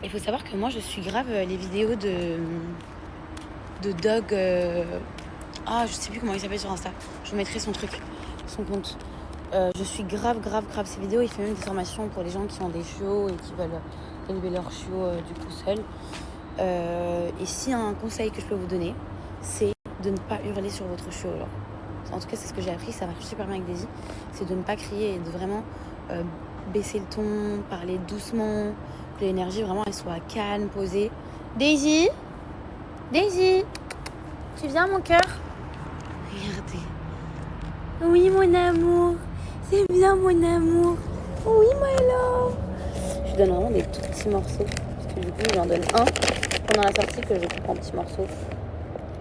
Il faut savoir que moi, je suis grave les vidéos de Dog... je sais plus comment il s'appelle sur Insta. Je vous mettrai son truc, son compte. Je suis grave ces vidéos. Il fait même des formations pour les gens qui ont des chiots et qui veulent élever leurs chiots du coup seuls. Et s'il y a un conseil que je peux vous donner, c'est de ne pas hurler sur votre chiot. Alors. En tout cas, c'est ce que j'ai appris, ça marche super bien avec Daisy. C'est de ne pas crier et de vraiment baisser le ton, parler doucement, que l'énergie vraiment elle soit calme, posée. Daisy, tu viens mon cœur? Regardez. Oui mon amour, c'est bien mon amour. Oui my love. Je lui donne vraiment des tout petits morceaux. Parce que du coup, j'en donne un pendant la sortie que je coupe en petits morceaux.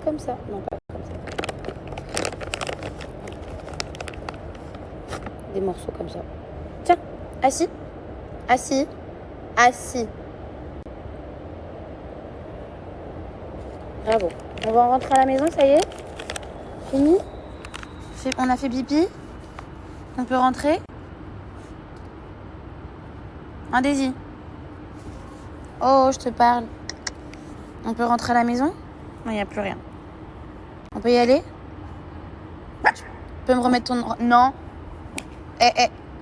Comme ça, non pas comme ça. Des morceaux comme ça. Tiens, assis. Bravo. On va rentrer à la maison, ça y est? Fini? On a fait pipi? On peut rentrer? Hein, Daisy? Oh, je te parle. On peut rentrer à la maison? Non, il n'y a plus rien. On peut y aller? Tu peux me remettre ton... Non.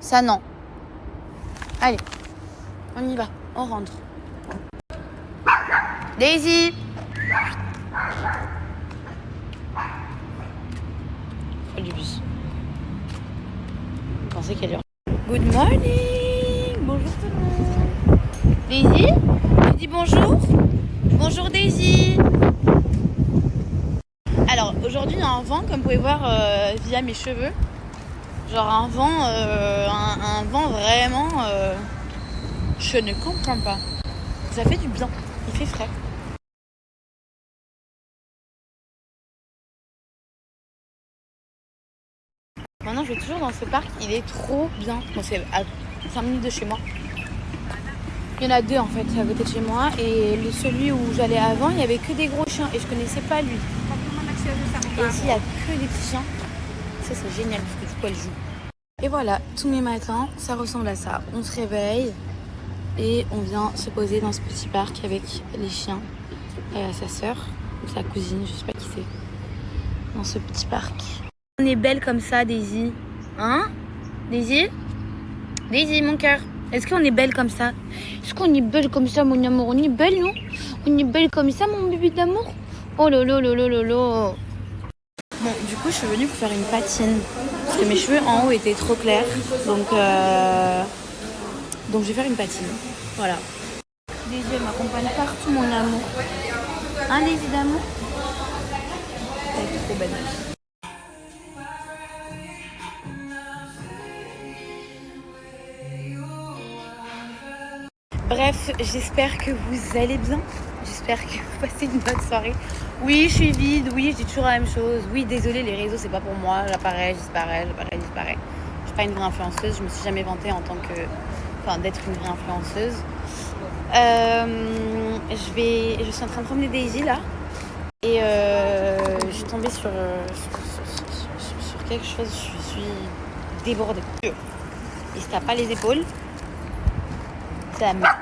Ça non. Allez. On y va. On rentre. Daisy! Folle du bus. Je pensais qu'elle est... Good morning! Bonjour tout le monde. Daisy? Tu dis bonjour? Bonjour Daisy! Alors aujourd'hui il y a un vent comme vous pouvez voir via mes cheveux. Genre un vent vraiment je ne comprends pas. Ça fait du bien, il fait frais. Maintenant je vais toujours dans ce parc, il est trop bien. Bon, c'est à 5 minutes de chez moi. Il y en a 2 en fait à côté de chez moi et celui où j'allais avant il n'y avait que des gros chiens et je connaissais pas lui. Et ici il n'y a que des petits chiens. Ça c'est génial parce que du coup elle joue. Et voilà, tous mes matins ça ressemble à ça. On se réveille et on vient se poser dans ce petit parc avec les chiens et sa sœur ou sa cousine, je sais pas qui c'est. Dans ce petit parc. On est belle comme ça Daisy. Hein Daisy? Daisy mon cœur. Est-ce qu'on est belle comme ça? Est-ce qu'on est belle comme ça, mon amour? On est belle, non? On est belle comme ça, mon bébé d'amour? Oh là là là là là là. Bon, du coup, je suis venue pour faire une patine. Parce que mes cheveux en haut étaient trop clairs. Donc je vais faire une patine. Voilà. Daisy, elle m'accompagne partout, mon amour. Hein, Daisy d'amour? Elle est trop belle. Bref, j'espère que vous allez bien. J'espère que vous passez une bonne soirée. Oui, je suis vide. Oui, je dis toujours la même chose. Oui, désolé, les réseaux, c'est pas pour moi. J'apparais, je disparais. Je suis pas une vraie influenceuse. Je me suis jamais vantée en tant que... Enfin, d'être une vraie influenceuse. Je suis en train de promener Daisy, là. Et je suis tombée sur quelque chose. Je suis débordée. Et si t'as pas les épaules, c'est la merde.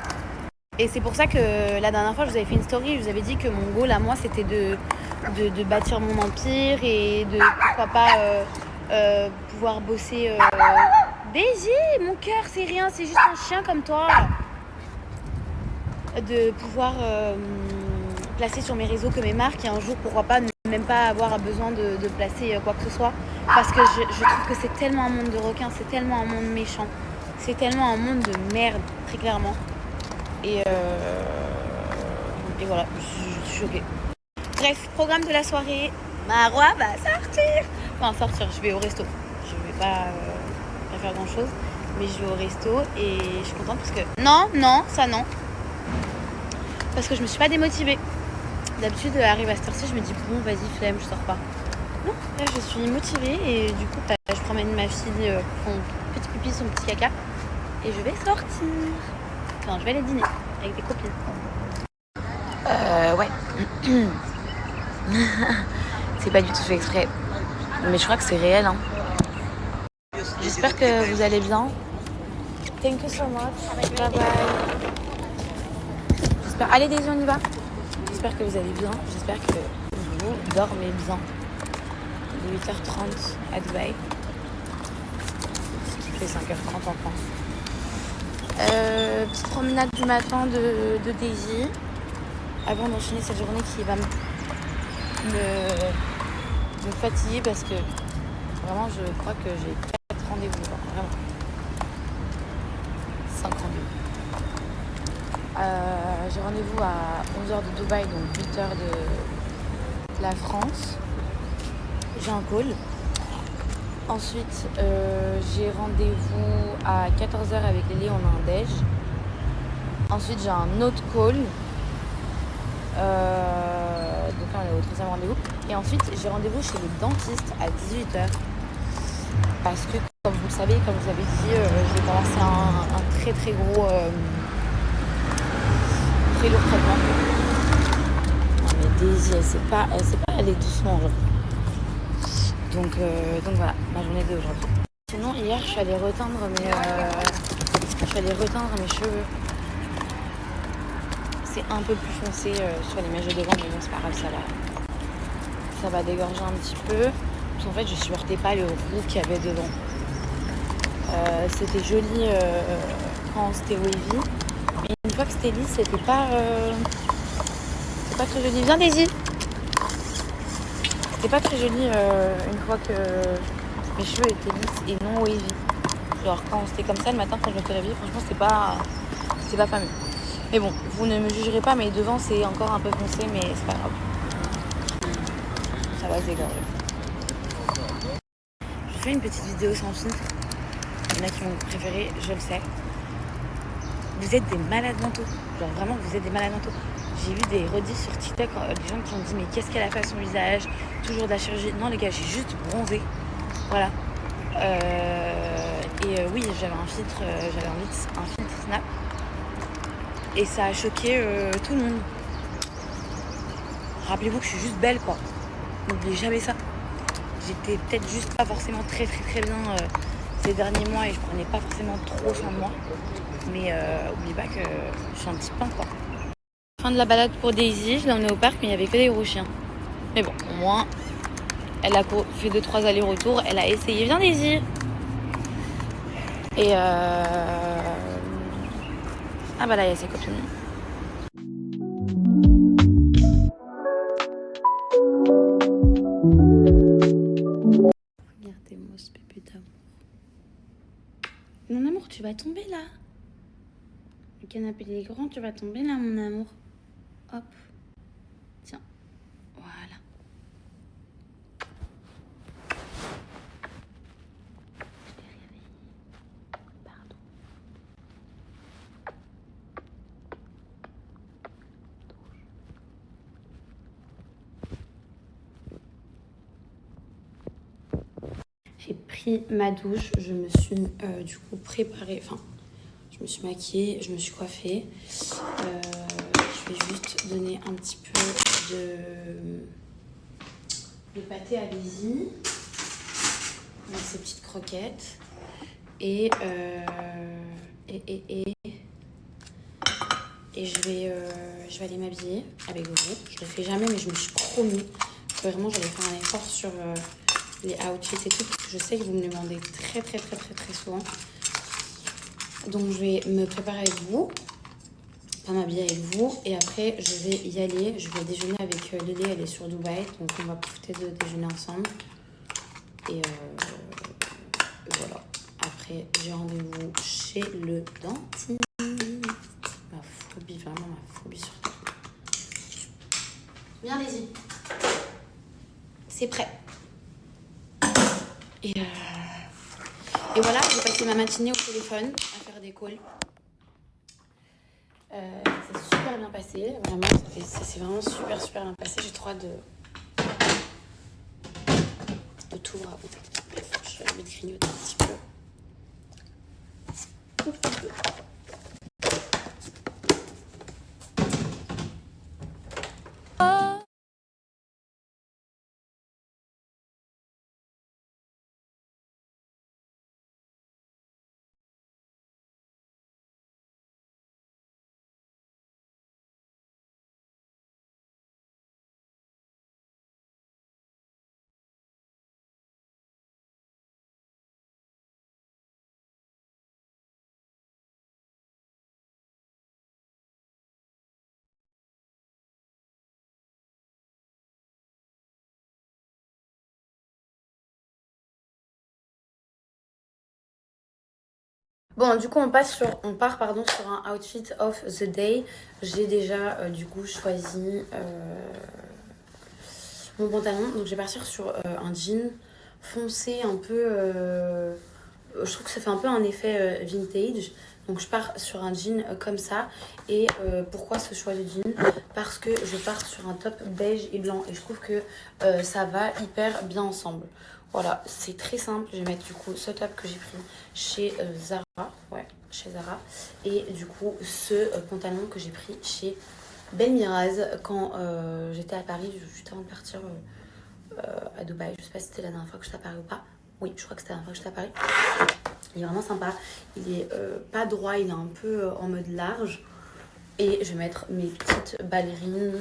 Et c'est pour ça que la dernière fois, je vous avais fait une story. Je vous avais dit que mon goal à moi, c'était de bâtir mon empire et de, pourquoi pas, pouvoir bosser. Daisy, mon cœur, c'est rien, c'est juste un chien comme toi. De pouvoir placer sur mes réseaux que mes marques et un jour, pourquoi pas, ne même pas avoir besoin de placer quoi que ce soit. Parce que je trouve que c'est tellement un monde de requins, c'est tellement un monde méchant, c'est tellement un monde de merde, très clairement. Et voilà, je suis choquée. Bref, programme de la soirée, Marwa va sortir. Enfin, sortir, je vais au resto. Je vais pas faire grand chose, mais je vais au resto et je suis contente parce que... Non, ça non. Parce que je me suis pas démotivée. D'habitude, arrive à cette heure-ci, je me dis bon, vas-y, flemme, je sors pas. Non, là, je suis motivée et du coup, je promène ma fille son petit pipi, son petit caca et je vais sortir. Enfin, je vais aller dîner avec des copines. Ouais. C'est pas du tout fait exprès. Mais je crois que c'est réel, hein. J'espère que vous allez bien. Thank you so much. Bye bye. Allez Daisy, on y va. J'espère que vous allez bien. J'espère que vous dormez bien. Il est 8h30 à Dubaï. Ce qui fait 5h30 en France. Petite promenade du matin de Daisy. Avant d'enchaîner cette journée qui va me fatiguer parce que vraiment je crois que j'ai 4 rendez-vous. Vraiment. 5 rendez-vous. J'ai rendez-vous à 11h de Dubaï, donc 8h de la France. J'ai un call. Ensuite, j'ai rendez-vous à 14h avec Lélie, on a un déj. Ensuite, j'ai un autre call. Donc là, on est au 13e rendez-vous. Et ensuite, j'ai rendez-vous chez le dentiste à 18h. Parce que, comme vous le savez, comme je vous avais dit, j'ai commencé un très très gros... très lourd traitement. Non mais Daisy, elle sait pas aller doucement genre. Donc voilà, ma journée d'aujourd'hui. Sinon hier je suis allée reteindre mes cheveux. C'est un peu plus foncé sur les mèches de devant, mais bon c'est pas grave, ça va dégorger un petit peu. Parce qu'en fait je supportais pas le roux qu'il y avait devant. C'était joli quand c'était wavy. Mais une fois que c'était lisse, c'était pas très joli. Viens Daisy. C'était pas très joli une fois que mes cheveux étaient lisses et non wavy. Genre quand c'était comme ça le matin quand je me suis réveillée, franchement c'était pas fameux. Mais bon, vous ne me jugerez pas, mais devant c'est encore un peu foncé, mais c'est pas grave. Ça va se dégorger. Je fais une petite vidéo sans filtre. Il y en a qui m'ont préféré, je le sais. Vous êtes des malades mentaux. Genre vraiment, vous êtes des malades mentaux. J'ai vu des rediffs sur TikTok, des gens qui ont dit mais qu'est-ce qu'elle a fait à son visage? Toujours de la chirurgie. Non les gars, j'ai juste bronzé. Voilà. Oui, j'avais un filtre Snap. Et ça a choqué tout le monde. Rappelez-vous que je suis juste belle quoi. N'oubliez jamais ça. J'étais peut-être juste pas forcément très très très bien ces derniers mois et je prenais pas forcément trop soin de moi. Mais n'oubliez pas que je suis un petit pain quoi. Fin de la balade pour Daisy, je l'ai emmenée au parc mais il n'y avait que des gros chiens. Mais bon, au moins, elle a fait 2-3 allers-retours, elle a essayé. Viens Daisy. Et ah bah là il y a ses copines. Mon amour, tu vas tomber là. Le canapé il est grand, tu vas tomber là, mon amour. Hop. Tiens. Voilà. Je t'ai réveillé. Pardon. J'ai pris ma douche, je me suis du coup préparée, enfin je me suis maquillée, je me suis coiffée. Je vais juste donner un petit peu de pâté à Lizzie dans ses petites croquettes et je vais aller m'habiller avec vous. Je le fais jamais mais je me suis promis que vraiment j'allais faire un effort sur les outfits et tout parce que je sais que vous me demandez très souvent. Donc je vais me préparer avec vous, pas m'habiller avec vous et après je vais y aller. Je vais déjeuner avec Lélé, elle est sur Dubaï donc on va profiter de déjeuner ensemble. Et voilà. Après j'ai rendez-vous chez le dentiste. Ma phobie, vraiment ma phobie sur toi. Viens Lizzie. C'est prêt. Et voilà, j'ai passé ma matinée au téléphone à faire des calls. C'est super bien passé, vraiment, ça s'est vraiment super bien passé. J'ai trop hâte de tout vous raconter. Bref, je vais grignoter un petit peu. Bon, du coup, on part sur un outfit of the day. J'ai déjà, du coup, choisi mon pantalon. Donc, je vais partir sur un jean foncé, un peu... je trouve que ça fait un peu un effet vintage. Donc, je pars sur un jean comme ça. Et pourquoi ce choix de jean? Parce que je pars sur un top beige et blanc. Et je trouve que ça va hyper bien ensemble. Voilà, c'est très simple. Je vais mettre du coup ce top que j'ai pris chez Zara. Ouais, chez Zara. Et du coup, ce pantalon que j'ai pris chez Ben Miraz quand j'étais à Paris, juste avant de partir à Dubaï. Je sais pas si c'était la dernière fois que j'étais à Paris ou pas. Oui, je crois que c'était la dernière fois que j'étais à Paris. Il est vraiment sympa. Il est pas droit, il est un peu en mode large. Et je vais mettre mes petites ballerines.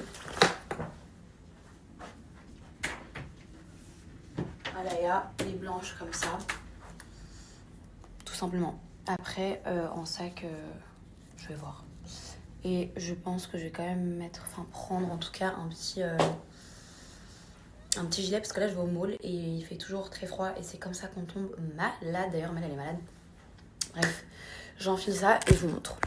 Alaya, les blanches comme ça. Tout simplement. Après, en sac, je vais voir. Et je pense que je vais quand même prendre en tout cas un petit gilet parce que là je vais au mall et il fait toujours très froid et c'est comme ça qu'on tombe malade. D'ailleurs, Mel elle est malade. Bref, j'enfile ça et je vous montre.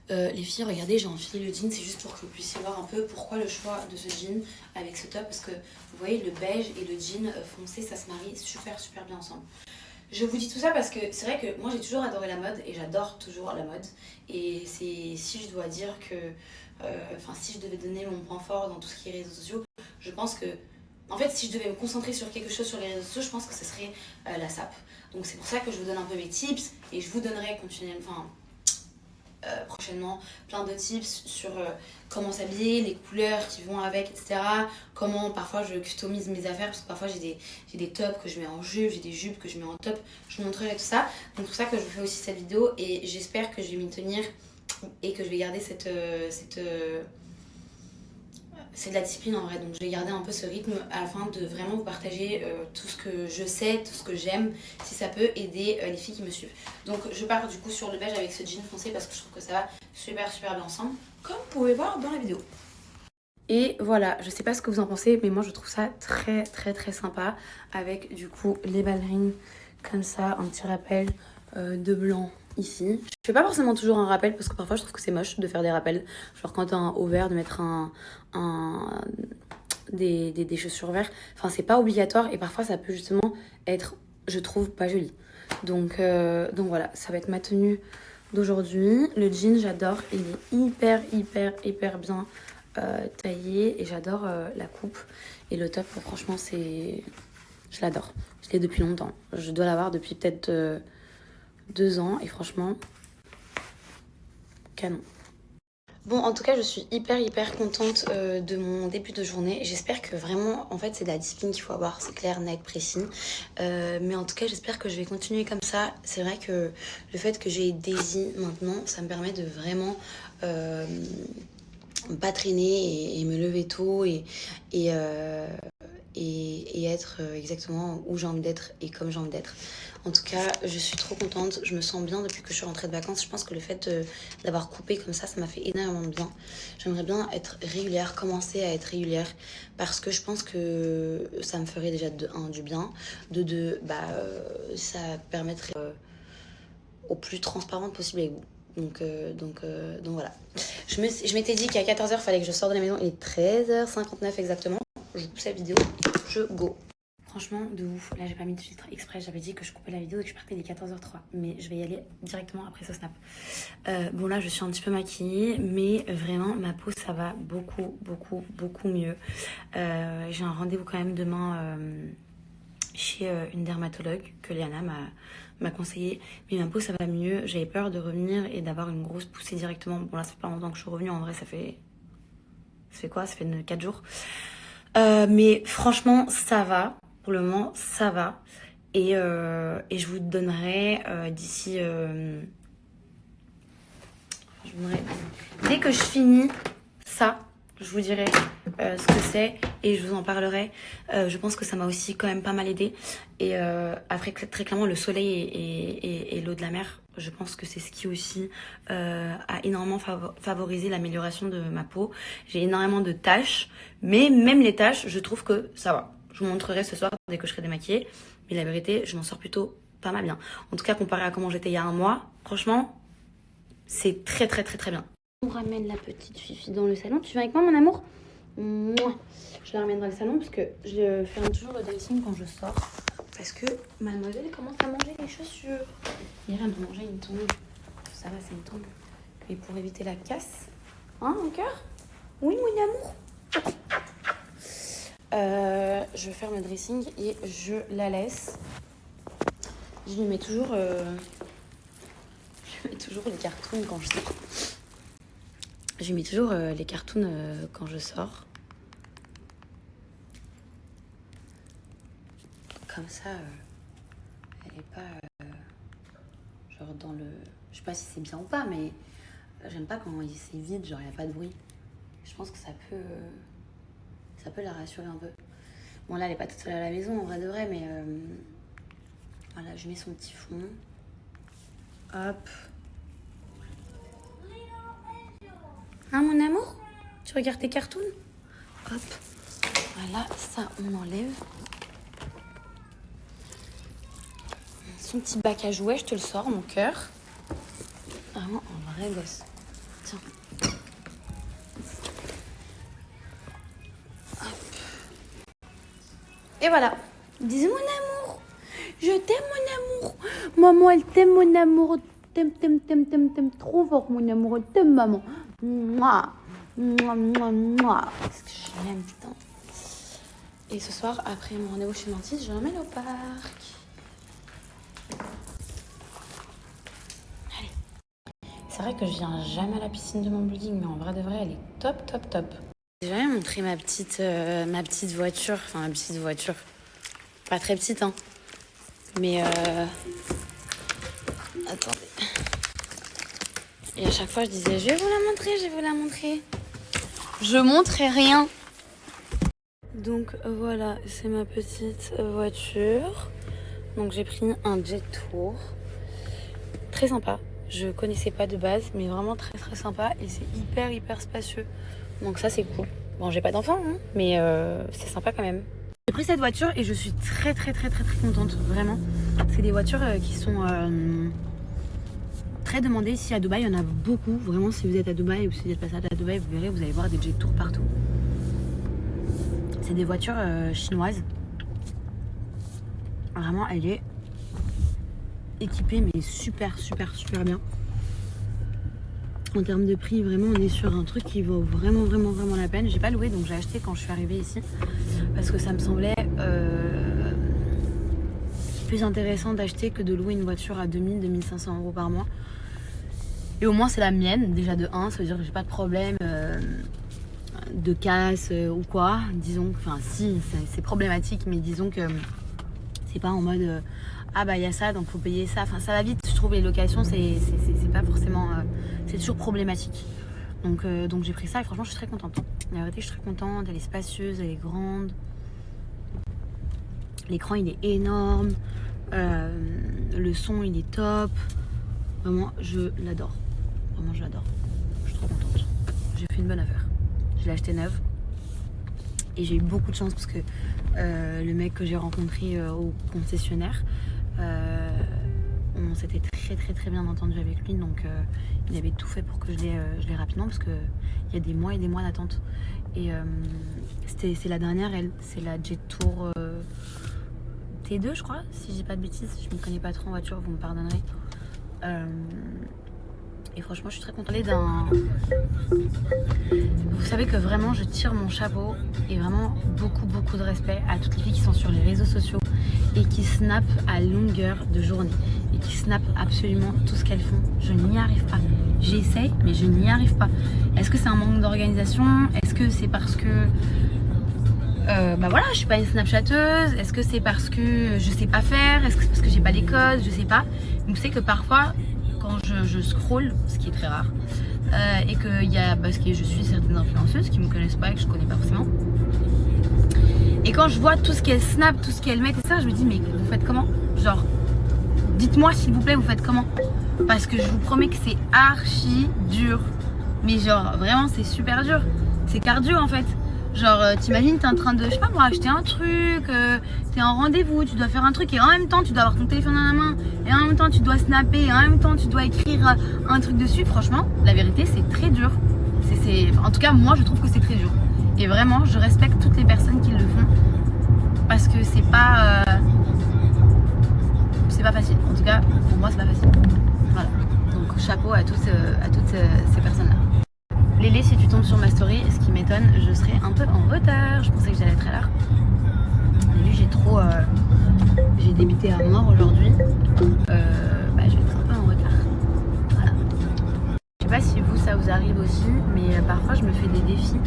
Les filles, regardez, j'ai enfilé le jean, c'est juste pour que vous puissiez voir un peu pourquoi le choix de ce jean avec ce top, parce que vous voyez le beige et le jean foncé, ça se marie super bien ensemble. Je vous dis tout ça parce que c'est vrai que moi j'ai toujours adoré la mode et j'adore toujours la mode, et c'est, si je dois dire que, si je devais donner mon point fort dans tout ce qui est réseaux sociaux, je pense que, en fait, si je devais me concentrer sur quelque chose sur les réseaux sociaux, je pense que ce serait la SAP. Donc c'est pour ça que je vous donne un peu mes tips et je vous donnerai continuellement, prochainement plein de tips sur comment s'habiller, les couleurs qui vont avec, etc. Comment parfois je customise mes affaires, parce que parfois j'ai des tops que je mets en jupe, j'ai des jupes que je mets en top, je vous montrerai tout ça. Donc c'est pour ça que je vous fais aussi cette vidéo et j'espère que je vais m'y tenir et que je vais garder c'est de la discipline en vrai, donc je vais garder un peu ce rythme afin de vraiment vous partager tout ce que je sais, tout ce que j'aime, si ça peut aider les filles qui me suivent. Donc je pars du coup sur le beige avec ce jean foncé parce que je trouve que ça va super bien ensemble, comme vous pouvez voir dans la vidéo. Et voilà, je sais pas ce que vous en pensez, mais moi je trouve ça très sympa avec du coup les ballerines comme ça, un petit rappel de blanc ici. Je fais pas forcément toujours un rappel parce que parfois je trouve que c'est moche de faire des rappels. Genre quand t'as un haut vert, de mettre des chaussures vertes. Enfin, c'est pas obligatoire et parfois ça peut justement être, je trouve, pas joli. Donc voilà, ça va être ma tenue d'aujourd'hui. Le jean, j'adore. Il est hyper bien taillé et j'adore la coupe. Et le top, franchement, je l'adore. Je l'ai depuis longtemps. Je dois l'avoir depuis peut-être 2 ans et franchement, canon. Bon, en tout cas, je suis hyper contente de mon début de journée. J'espère que vraiment, en fait, c'est de la discipline qu'il faut avoir. C'est clair, net, précis. Mais en tout cas, j'espère que je vais continuer comme ça. C'est vrai que le fait que j'ai Daisy maintenant, ça me permet de vraiment pas traîner et me lever tôt et être exactement où j'ai envie d'être et comme j'ai envie d'être. En tout cas, je suis trop contente. Je me sens bien depuis que je suis rentrée de vacances. Je pense que le fait d'avoir coupé comme ça m'a fait énormément de bien. J'aimerais bien être régulière, commencer à être régulière parce que je pense que ça me ferait déjà de 1 du bien, de 2 ça permettrait au plus transparente possible avec vous. Donc voilà. Je m'étais dit qu'à 14h, il fallait que je sorte de la maison. Il est 13h59 exactement. Je pousse la vidéo et je go. Franchement, de ouf. Là, j'ai pas mis de filtre exprès. J'avais dit que je coupais la vidéo et que je partais dès 14h03. Mais je vais y aller directement après ce snap. Bon, là, je suis un petit peu maquillée. Mais vraiment, ma peau, ça va beaucoup mieux. J'ai un rendez-vous quand même demain chez une dermatologue que Léana m'a conseillé. Mais ma peau, ça va mieux. J'avais peur de revenir et d'avoir une grosse poussée directement. Bon, là, ça fait pas longtemps que je suis revenue. En vrai, ça fait quoi? Ça fait 4 jours. Mais franchement, ça va. Pour le moment, ça va. Et je vous donnerai d'ici... dès que je finis ça, je vous dirai ce que c'est et je vous en parlerai. Je pense que ça m'a aussi quand même pas mal aidé. Et après, très clairement, le soleil et l'eau de la mer, je pense que c'est ce qui aussi a énormément favorisé l'amélioration de ma peau. J'ai énormément de taches, mais même les taches, je trouve que ça va. Je vous montrerai ce soir dès que je serai démaquillée. Mais la vérité, je m'en sors plutôt pas mal bien. En tout cas, comparé à comment j'étais il y a 1 mois, franchement, c'est très bien. On ramène la petite Fifi dans le salon. Tu viens avec moi, mon amour? Mouah. Je la ramène dans le salon parce que je ferme toujours le dressing quand je sors. Parce que mademoiselle commence à manger les chaussures. Hier, elle m'a mangé une tongue. Ça va, c'est une tongue. Et pour éviter la casse. Hein, mon cœur? Oui, mon amour? Je ferme le dressing et je la laisse. Je lui mets toujours... Je mets toujours les cartoons quand je sors. Je mets toujours les cartoons quand je sors. Comme ça, elle est pas genre dans le... Je sais pas si c'est bien ou pas, mais j'aime pas quand c'est vide, genre il n'y a pas de bruit. Je pense que ça peut la rassurer un peu. Bon là, elle est pas toute seule à la maison, en vrai de vrai, mais voilà, je mets son petit fond. Hop. Hein, mon amour? Tu regardes tes cartoons? Hop. Voilà, ça, on enlève. Son petit bac à jouets, je te le sors, mon cœur. Vraiment un vrai gosse. Tiens. Hop. Et voilà. Dis mon amour. Je t'aime, mon amour. Maman, elle t'aime, mon amour. T'aime trop fort, mon amour. T'aime, maman. Mouah. Parce que je l'aime, putain. Et ce soir, après mon rendez-vous chez le dentiste, je l'emmène au parc. Allez. C'est vrai que je viens jamais à la piscine de mon building, mais en vrai de vrai, elle est top. J'ai jamais montré ma petite voiture. Enfin, ma petite voiture. Pas très petite, hein. Mais attendez. Et à chaque fois, je disais, je vais vous la montrer. Je montrais rien. Donc voilà, c'est ma petite voiture. Donc j'ai pris un Jet Tour. Très sympa. Je connaissais pas de base, mais vraiment très sympa. Et c'est hyper spacieux. Donc ça, c'est cool. Bon, j'ai pas d'enfant, hein, mais c'est sympa quand même. J'ai pris cette voiture et je suis très contente, vraiment. C'est des voitures qui sont très demandées ici à Dubaï. Il y en a beaucoup, vraiment. Si vous êtes à Dubaï ou si vous êtes passé à Dubaï, vous verrez, vous allez voir des jet tours partout. C'est des voitures chinoises. Vraiment, elle est équipée, mais super bien. En termes de prix, vraiment, on est sur un truc qui vaut vraiment la peine. J'ai pas loué, donc j'ai acheté quand je suis arrivée ici parce que ça me semblait plus intéressant d'acheter que de louer une voiture à 2000-2500 euros par mois. Et au moins, c'est la mienne, déjà de 1, ça veut dire que j'ai pas de problème de casse ou quoi. Disons, enfin, si, c'est problématique, mais disons que c'est pas en mode ah bah il y a ça donc faut payer ça, enfin ça va vite. Je trouve les locations c'est pas forcément c'est toujours problématique, donc j'ai pris ça et franchement je suis très contente. La vérité je suis très contente, elle est spacieuse, elle est grande, l'écran il est énorme, le son il est top, vraiment je l'adore, je suis trop contente. J'ai fait une bonne affaire, je l'ai acheté neuve et j'ai eu beaucoup de chance parce que le mec que j'ai rencontré au concessionnaire, on s'était très bien entendu avec lui, donc il avait tout fait pour que je l'ai rapidement parce que il y a des mois et des mois d'attente. Et c'est la dernière, c'est la Jet Tour T2 je crois, si je dis pas de bêtises, je me connais pas trop en voiture, vous me pardonnerez. Et franchement je suis très contente Vous savez que vraiment je tire mon chapeau et vraiment beaucoup de respect à toutes les filles qui sont sur les réseaux sociaux et qui snappent à longueur de journée et qui snappent absolument tout ce qu'elles font. Je n'y arrive pas. J'essaye mais je n'y arrive pas. Est-ce que c'est un manque d'organisation? Est-ce que c'est parce que bah voilà, je suis pas une snapchatteuse? Est-ce que c'est parce que je sais pas faire? Est-ce que c'est parce que j'ai pas les codes? Je sais pas. Donc c'est que parfois quand je scroll, ce qui est très rare, et que parce que je suis certaines influenceuses qui me connaissent pas et que je connais pas forcément, et quand je vois tout ce qu'elles snap, tout ce qu'elles mettent et ça, je me dis mais vous faites comment? Genre dites-moi s'il vous plaît, vous faites comment? Parce que je vous promets que c'est archi dur, mais genre vraiment c'est super dur, c'est cardio en fait. Genre t'imagines t'es en train de, je sais pas moi, acheter un truc, t'es en rendez-vous, tu dois faire un truc et en même temps tu dois avoir ton téléphone dans la main et en même temps tu dois snapper et en même temps tu dois écrire un truc dessus. Franchement la vérité c'est très dur, en tout cas moi je trouve que c'est très dur et vraiment je respecte toutes les personnes qui le font parce que c'est pas facile. En tout cas pour moi c'est pas facile. Voilà, donc chapeau à toutes ces personnes là. Lélé, si tu tombes sur ma story, ce qui m'étonne, je serai un peu en retard. Je pensais que j'allais être à l'heure. Mais vu j'ai débuté à mort aujourd'hui, je vais être un peu en retard. Voilà. Je sais pas si ça vous arrive aussi, mais parfois je me fais des défis.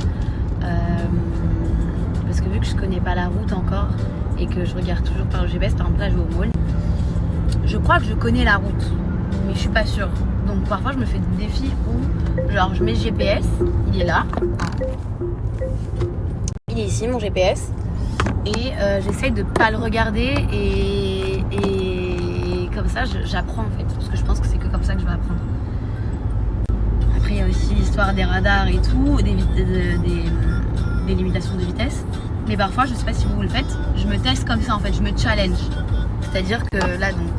Parce que vu que je connais pas la route encore et que je regarde toujours par le GPS, par exemple là je vais au mall, je crois que je connais la route, mais je suis pas sûre. Donc parfois je me fais des défis où genre je mets le GPS, il est là, il est ici mon GPS et j'essaye de pas le regarder et comme ça j'apprends en fait, parce que je pense que c'est que comme ça que je vais apprendre. Après il y a aussi l'histoire des radars et tout, des limitations de vitesse, mais parfois je sais pas si vous le faites, je me teste comme ça en fait, je me challenge, c'est-à-dire que là donc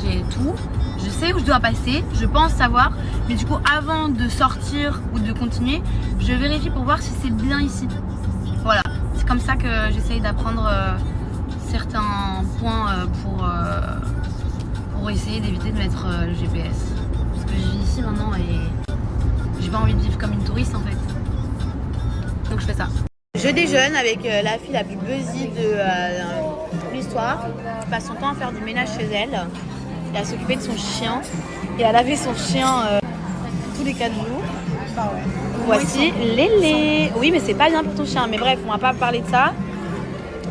j'ai tout. Je sais où je dois passer, je pense savoir, mais du coup avant de sortir ou de continuer, je vérifie pour voir si c'est bien ici. Voilà, c'est comme ça que j'essaye d'apprendre certains points pour essayer d'éviter de mettre le GPS. Parce que je vis ici maintenant et j'ai pas envie de vivre comme une touriste en fait. Donc je fais ça. Je déjeune avec la fille la plus buzzy de l'histoire. Elle passe son temps à faire du ménage chez elle. Et à s'occuper de son chien et à laver son chien tous les 4 jours. Voici Lélé. Oui mais c'est pas bien pour ton chien, mais bref on va pas parler de ça.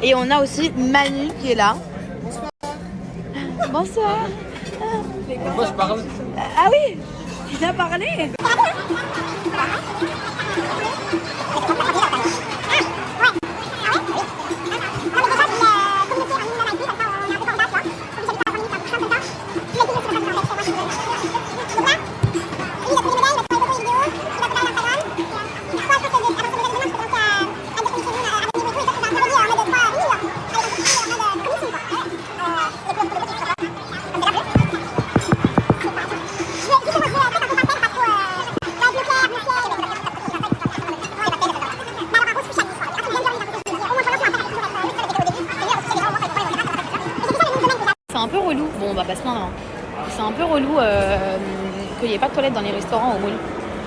Et on a aussi Manu qui est là. Bonsoir. Pourquoi je parle? Ah oui, il a parlé. C'est un peu relou. Bon, on va pas se plaindre. Hein. C'est un peu relou qu'il n'y ait pas de toilettes dans les restaurants au mall.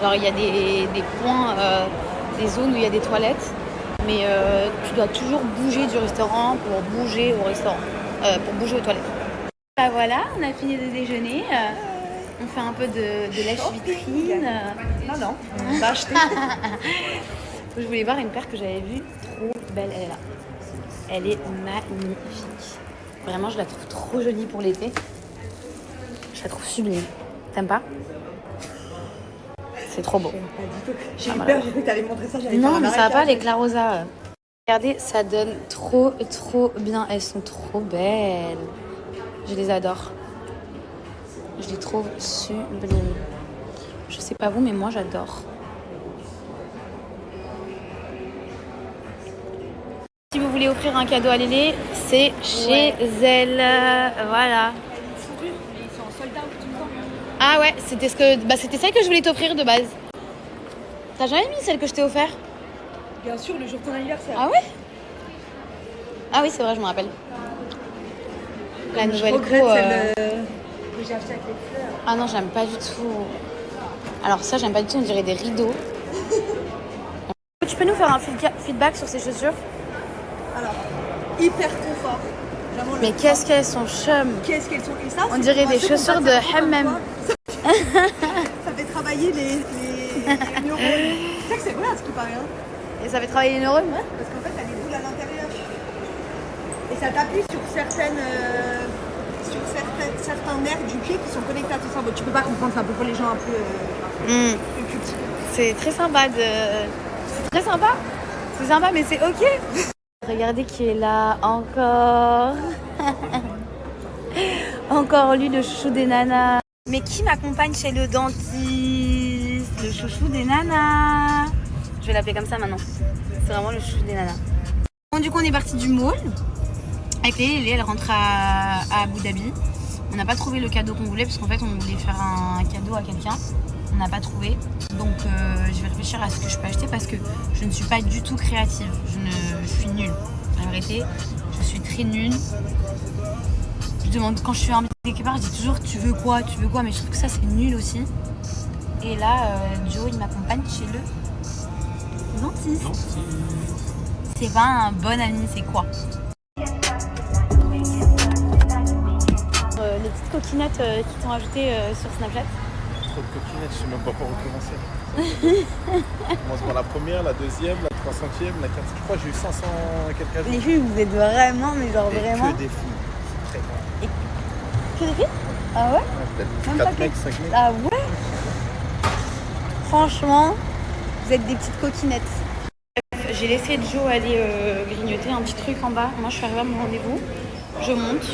Genre, il y a des points, des zones où il y a des toilettes. Mais tu dois toujours bouger du restaurant pour bouger au restaurant. Pour bouger aux toilettes. Bah voilà, on a fini de déjeuner. On fait un peu de lèche-vitrine. Non, on va acheter. Je voulais voir une paire que j'avais vue. Trop belle, elle est là. Elle est magnifique. Vraiment, je la trouve trop jolie pour l'été. Je la trouve sublime. T'aimes pas? C'est trop beau. J'ai eu peur, j'ai cru que t'allais montrer ça. Non, mais ça va pas, les Clarosa. Regardez, ça donne trop bien. Elles sont trop belles. Je les adore. Je les trouve sublimes. Je sais pas vous, mais moi j'adore. Si vous voulez offrir un cadeau à Lélé, c'est chez elle. Voilà. Ils sont en sold out tout le temps. Ah ouais, c'était c'était celle que je voulais t'offrir de base. T'as jamais mis celle que je t'ai offert? Bien sûr, le jour de ton anniversaire. Ah ouais? Ah oui, c'est vrai, je me rappelle. La nouvelle Je regrette co, celle que j'ai achetée avec les fleurs. Ah non, j'aime pas du tout. Alors ça, j'aime pas du tout, on dirait des rideaux. Tu peux nous faire un feedback sur ces chaussures? Alors, hyper confort. Vraiment, Mais qu'est-ce qu'elles sont chum. Qu'est-ce qu'elles sont? Et ça, On dirait des chaussures de hammam. Ça fait travailler les neurones. Tu sais que c'est vrai à ce qui paraît. Hein. Et ça fait travailler les neurones? Parce qu'en fait, t'as des boules à l'intérieur. Et ça t'appuie sur certains nerfs du pied qui sont connectés à ton cerveau. Tu peux pas comprendre, c'est un peu pour les gens un peu cultivés. C'est très sympa C'est très sympa. C'est sympa, mais c'est ok. Regardez qui est là encore. Encore lui, le chouchou des nanas. Mais qui m'accompagne chez le dentiste? Le chouchou des nanas. Je vais l'appeler comme ça maintenant. C'est vraiment le chouchou des nanas. Bon, du coup, on est parti du mall. Avec Lélie, elle rentre à Abu Dhabi. On n'a pas trouvé le cadeau qu'on voulait parce qu'en fait, on voulait faire un cadeau à quelqu'un. On n'a pas trouvé. Donc, je vais réfléchir à ce que je peux acheter parce que je ne suis pas du tout créative. Je suis nulle. En vérité, je suis très nulle. Je demande quand je suis invitée quelque part, je dis toujours tu veux quoi, mais je trouve que ça c'est nul aussi. Et là, Joe il m'accompagne chez le dentiste. C'est pas un bon ami, c'est quoi? Les petites coquinettes qui t'ont ajoutées sur Snapchat. Trop de coquinettes, je sais même pas par où commencer. On commence par la première, la deuxième, la 300e, la 400e. Je crois que j'ai eu 500 et quelques ajouts. Les filles, vous êtes vraiment, mais genre Et vraiment. que des filles. Très bon. Que des filles? Ah ouais? Peut-être Même 4 pas mecs, que- 5 mecs. Ah ouais? Franchement, vous êtes des petites coquinettes. J'ai laissé Joe aller grignoter un petit truc en bas. Moi, je suis arrivée à mon rendez-vous. Je monte.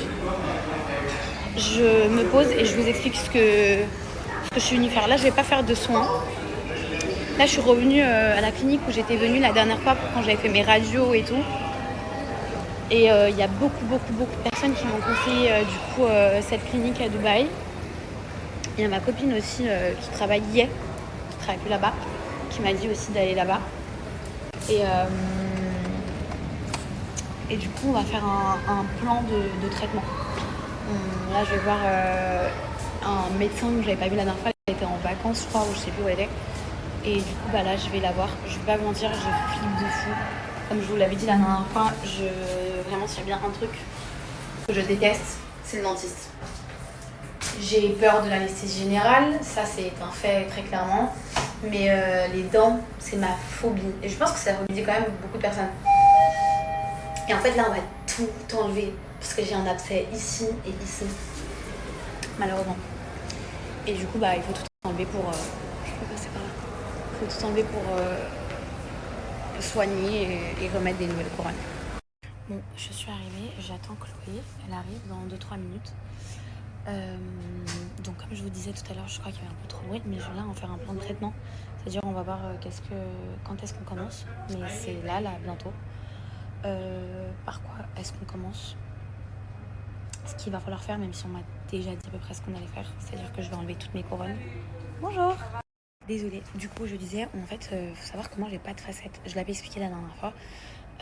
Je me pose et je vous explique ce que je suis venue faire. Là, je vais pas faire de soins. Là, je suis revenue à la clinique où j'étais venue la dernière fois quand j'avais fait mes radios et tout. Et il y a beaucoup de personnes qui m'ont conseillé cette clinique à Dubaï. Il y a ma copine aussi qui travaillait, qui travaille plus là-bas, qui m'a dit aussi d'aller là-bas. Et du coup, on va faire un plan de traitement. Là, je vais voir un médecin que j'avais pas vu la dernière fois. Elle était en vacances, je crois, ou je sais plus où elle est. Et du coup, là, je vais la voir. Je vais pas vous mentir, je flippe de fou. Comme je vous l'avais dit la dernière fois, vraiment, s'il y a bien un truc que je déteste, c'est le dentiste. J'ai peur de l'anesthésie générale, ça c'est un fait très clairement. Mais les dents, c'est ma phobie. Et je pense que ça phobie quand même beaucoup de personnes. Et en fait, là, on va tout enlever. Parce que j'ai un abcès ici et ici. Malheureusement. Et du coup, il faut tout enlever pour... je peux passer par là. Il faut tout enlever pour soigner et remettre des nouvelles couronnes. Bon, je suis arrivée. J'attends Chloé. Elle arrive dans 2-3 minutes. Donc comme je vous disais tout à l'heure, je crois qu'il y avait un peu trop de bruit, mais je viens en faire un plan de traitement. C'est-à-dire on va voir quand est-ce qu'on commence. Mais c'est là bientôt. Par quoi est-ce qu'on commence? Ce qu'il va falloir faire, même si on m'a déjà dit à peu près ce qu'on allait faire, c'est-à-dire que je vais enlever toutes mes couronnes. Bonjour. Désolée, du coup je disais, en fait, faut savoir que moi j'ai pas de facettes. Je l'avais expliqué la dernière fois.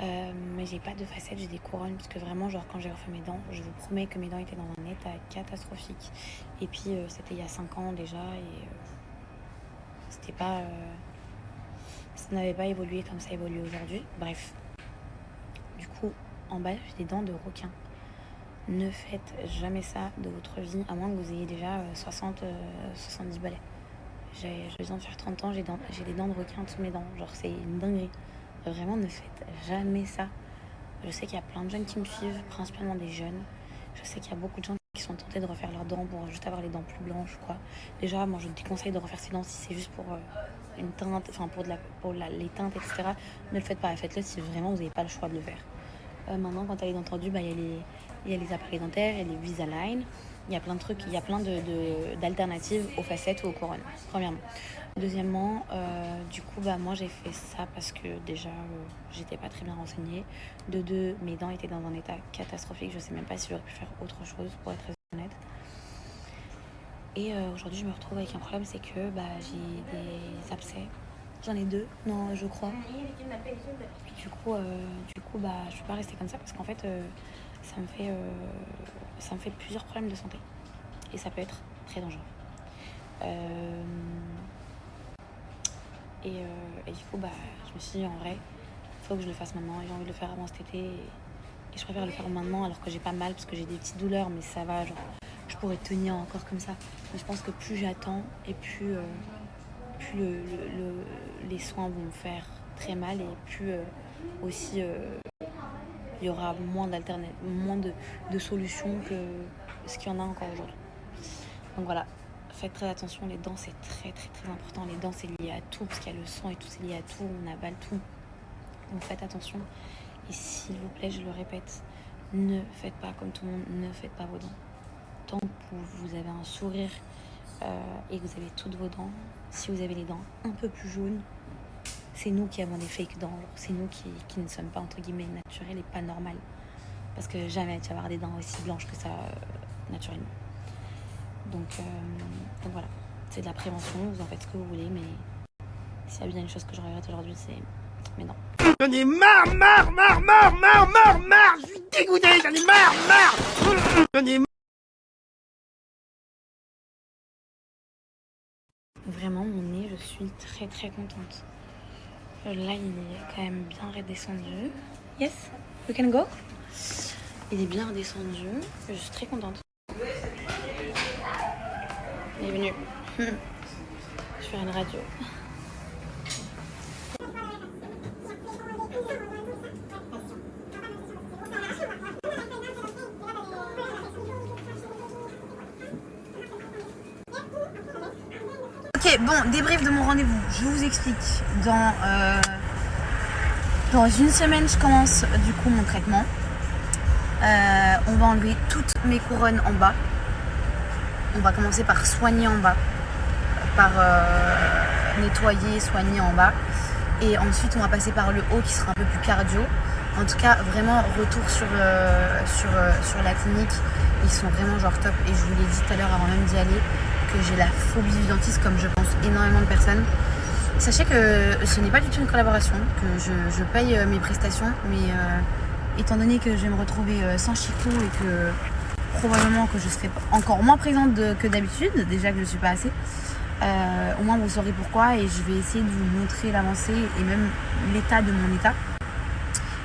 Mais j'ai pas de facettes, j'ai des couronnes parce que vraiment genre quand j'ai refait mes dents, je vous promets que mes dents étaient dans un état catastrophique. Et puis c'était il y a 5 ans déjà et c'était pas... ça n'avait pas évolué comme ça évolue aujourd'hui. Bref. Du coup, en bas, j'ai des dents de requin. Ne faites jamais ça de votre vie, à moins que vous ayez déjà 70 balais. J'ai besoin de faire 30 ans, j'ai des dents de requin en dessous de mes dents. Genre, c'est une dinguerie. Vraiment, ne faites jamais ça. Je sais qu'il y a plein de jeunes qui me suivent, principalement des jeunes. Je sais qu'il y a beaucoup de gens qui sont tentés de refaire leurs dents pour juste avoir les dents plus blanches, quoi. Déjà, moi, je te déconseille de refaire ses dents si c'est juste pour une teinte, enfin, les teintes, etc. Ne le faites pas. Faites-le si vraiment vous n'avez pas le choix de le faire. Maintenant, quand tu as les dents tendues, bah, il y a les appareils dentaires, il y a les Invisalign. Il y a plein de trucs, il y a plein d'alternatives aux facettes ou aux couronnes, premièrement. Deuxièmement, du coup, bah, moi j'ai fait ça parce que déjà j'étais pas très bien renseignée. De deux, mes dents étaient dans un état catastrophique. Je sais même pas si j'aurais pu faire autre chose pour être très honnête. Et aujourd'hui, je me retrouve avec un problème, c'est que bah, j'ai des abcès. J'en ai 2, non, je crois. Et du coup, bah, je peux pas rester comme ça parce qu'en fait, ça me fait plusieurs problèmes de santé. Et ça peut être très dangereux. Et du coup, bah, je me suis dit, en vrai, il faut que je le fasse maintenant. J'ai envie de le faire avant cet été. Et je préfère le faire maintenant alors que j'ai pas mal parce que j'ai des petites douleurs, mais ça va, genre, je pourrais tenir encore comme ça. Mais je pense que plus j'attends et plus les soins vont me faire très mal et plus aussi il y aura moins d'alternatives, moins de solutions que ce qu'il y en a encore aujourd'hui. Donc voilà, faites très attention, les dents c'est très très très important. Les dents c'est lié à tout, parce qu'il y a le sang et tout, c'est lié à tout, on avale tout. Donc faites attention. Et s'il vous plaît, je le répète, ne faites pas comme tout le monde, ne faites pas vos dents. Tant que vous avez un sourire et que vous avez toutes vos dents, si vous avez les dents un peu plus jaunes, c'est nous qui avons des fake dents, c'est nous qui ne sommes pas entre guillemets naturels et pas normales. Parce que jamais tu vas avoir des dents aussi blanches que ça naturellement. Donc voilà, c'est de la prévention, vous en faites ce que vous voulez, mais s'il y a bien une chose que je regrette aujourd'hui, c'est mes dents. J'en ai marre, je suis dégoûté, j'en ai marre, j'en ai marre. Vraiment, mon nez, je suis très très contente. Là, il est quand même bien redescendu. Yes, we can go. Il est bien redescendu, je suis très contente. Bienvenue. Je vais faire une radio. Ok, bon, débrief de mon rendez-vous. Je vous explique. Dans une semaine, je commence du coup mon traitement. On va enlever toutes mes couronnes en bas. On va commencer par soigner en bas, par nettoyer, soigner en bas. Et ensuite, on va passer par le haut qui sera un peu plus cardio. En tout cas, vraiment, retour sur la clinique. Ils sont vraiment genre top. Et je vous l'ai dit tout à l'heure avant même d'y aller, que j'ai la phobie du dentiste comme je pense énormément de personnes. Sachez que ce n'est pas du tout une collaboration, que je paye mes prestations, mais étant donné que je vais me retrouver sans Chico et que probablement que je serai encore moins présente que d'habitude, déjà que je ne suis pas assez, au moins vous saurez pourquoi et je vais essayer de vous montrer l'avancée et même l'état de mon état.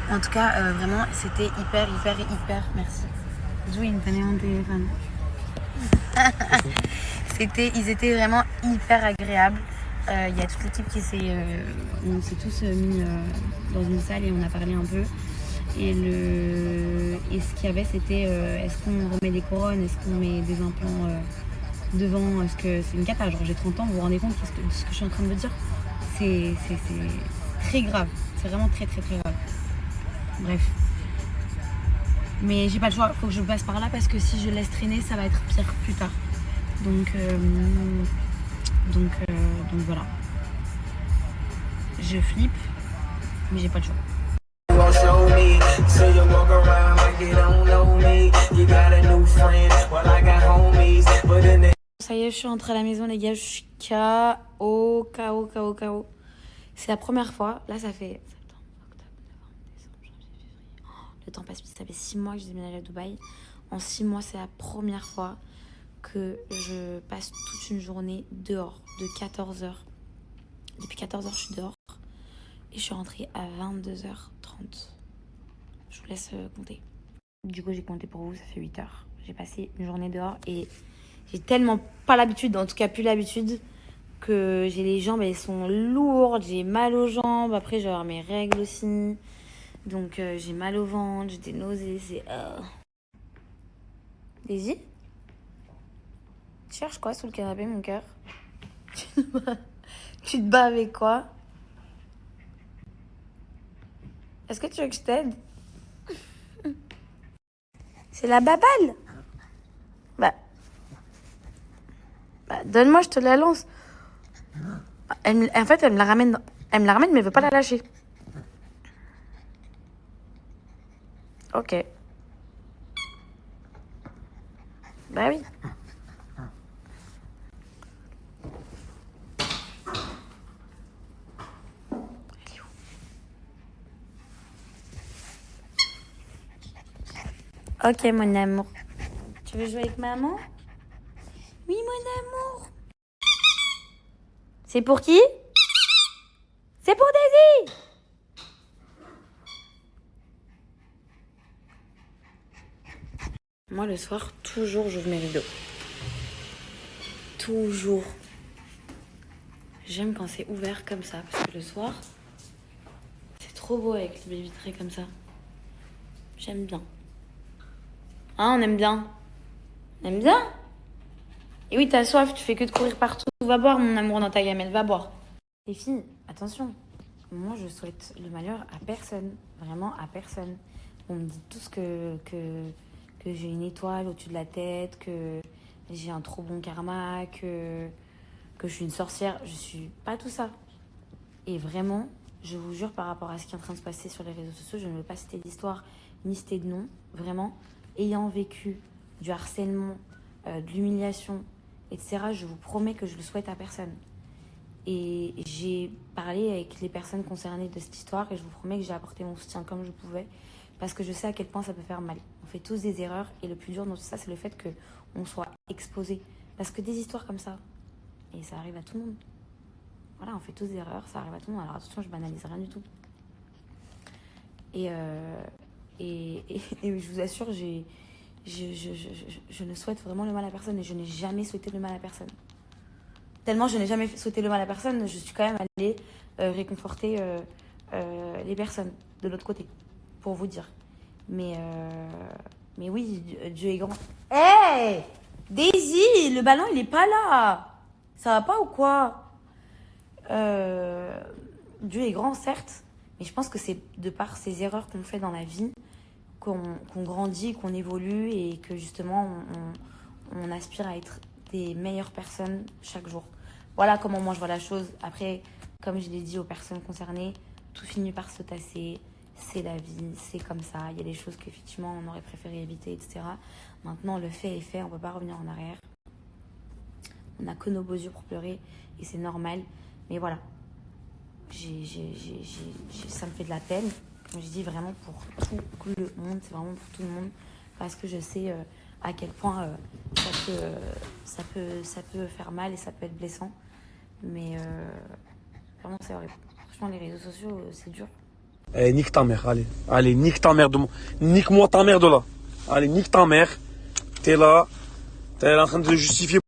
En tout cas, vraiment, c'était hyper, merci. Jouer une pannée en téléphone. Ils étaient vraiment hyper agréables. Il y a toute l'équipe qui on s'est tous mis dans une salle et on a parlé un peu. Et ce qu'il y avait, c'était est-ce qu'on remet des couronnes, est-ce qu'on met des implants devant, est-ce que c'est une cata, genre j'ai 30 ans, vous vous rendez compte de ce que je suis en train de vous dire, c'est très grave, c'est vraiment très très très grave. Bref. Mais j'ai pas le choix, faut que je passe par là parce que si je laisse traîner, ça va être pire plus tard. Donc voilà. Je flippe, mais j'ai pas le choix. Ça y est, je suis rentrée à la maison, les gars, je suis KO. C'est la première fois, là ça fait septembre, octobre, novembre, décembre, temps passe vite. Ça fait 6 mois que j'ai déménagé à Dubaï. En 6 mois, c'est la première fois que je passe toute une journée dehors, de 14h. Depuis 14h, je suis dehors. Et je suis rentrée à 22h30. Je vous laisse compter. Du coup, j'ai compté pour vous, ça fait 8 heures. J'ai passé une journée dehors et j'ai tellement pas l'habitude, en tout cas plus l'habitude, que j'ai les jambes, elles sont lourdes, j'ai mal aux jambes. Après, j'ai mes règles aussi. Donc, j'ai mal au ventre, j'ai des nausées, c'est... Daisy, tu cherches quoi sous le canapé, mon cœur? Tu te bats avec quoi? Est-ce que tu veux que je t'aide? C'est la baballe. Bah, donne-moi, je te la lance. En fait, elle me la ramène, mais elle veut pas la lâcher. Ok. Bah oui. Elle est où? Ok, mon amour. Tu veux jouer avec maman? Oui, mon amour. C'est pour qui? C'est pour Daisy. Moi, le soir, toujours, j'ouvre mes rideaux. Toujours. J'aime quand c'est ouvert comme ça, parce que le soir, c'est trop beau avec les baies vitrées comme ça. J'aime bien. Hein, on aime bien. On aime bien? Et oui, t'as soif, tu fais que de courir partout. Va boire, mon amour, dans ta gamelle, va boire. Les filles, attention. Moi, je souhaite le malheur à personne. Vraiment à personne. On me dit tous que j'ai une étoile au-dessus de la tête, que j'ai un trop bon karma, que je suis une sorcière. Je suis pas tout ça. Et vraiment, je vous jure, par rapport à ce qui est en train de se passer sur les réseaux sociaux, je ne veux pas citer d'histoire ni citer de nom. Vraiment, ayant vécu du harcèlement, de l'humiliation, etc., je vous promets que je le souhaite à personne. Et j'ai parlé avec les personnes concernées de cette histoire et je vous promets que j'ai apporté mon soutien comme je pouvais parce que je sais à quel point ça peut faire mal. On fait tous des erreurs et le plus dur dans tout ça, c'est le fait qu'on soit exposé. Parce que des histoires comme ça, et ça arrive à tout le monde. Voilà, on fait tous des erreurs, ça arrive à tout le monde. Alors attention, je banalise rien du tout. Et je vous assure, je ne souhaite vraiment le mal à personne et je n'ai jamais souhaité le mal à personne. Tellement je n'ai jamais souhaité le mal à personne, je suis quand même allée réconforter les personnes de l'autre côté, pour vous dire. Mais oui, Dieu est grand. Hey Daisy, le ballon il est pas là. Ça va pas ou quoi? Dieu est grand certes, mais je pense que c'est de par ces erreurs qu'on fait dans la vie qu'on grandit, qu'on évolue et que justement on aspire à être des meilleures personnes chaque jour. Voilà comment moi je vois la chose. Après, comme je l'ai dit aux personnes concernées, tout finit par se tasser. C'est la vie, c'est comme ça. Il y a des choses qu'effectivement on aurait préféré éviter, etc. Maintenant, le fait est fait, on ne peut pas revenir en arrière. On n'a que nos beaux yeux pour pleurer et c'est normal. Mais voilà, ça me fait de la peine. Comme je dis, vraiment pour tout le monde, c'est vraiment pour tout le monde. Parce que je sais à quel point ça peut faire mal et ça peut être blessant. Mais vraiment, c'est horrible. Franchement, les réseaux sociaux, c'est dur. Eh, nique ta mère, allez. Allez, nique ta mère de moi. Nique-moi ta mère de là. Allez, nique ta mère. T'es là en train de justifier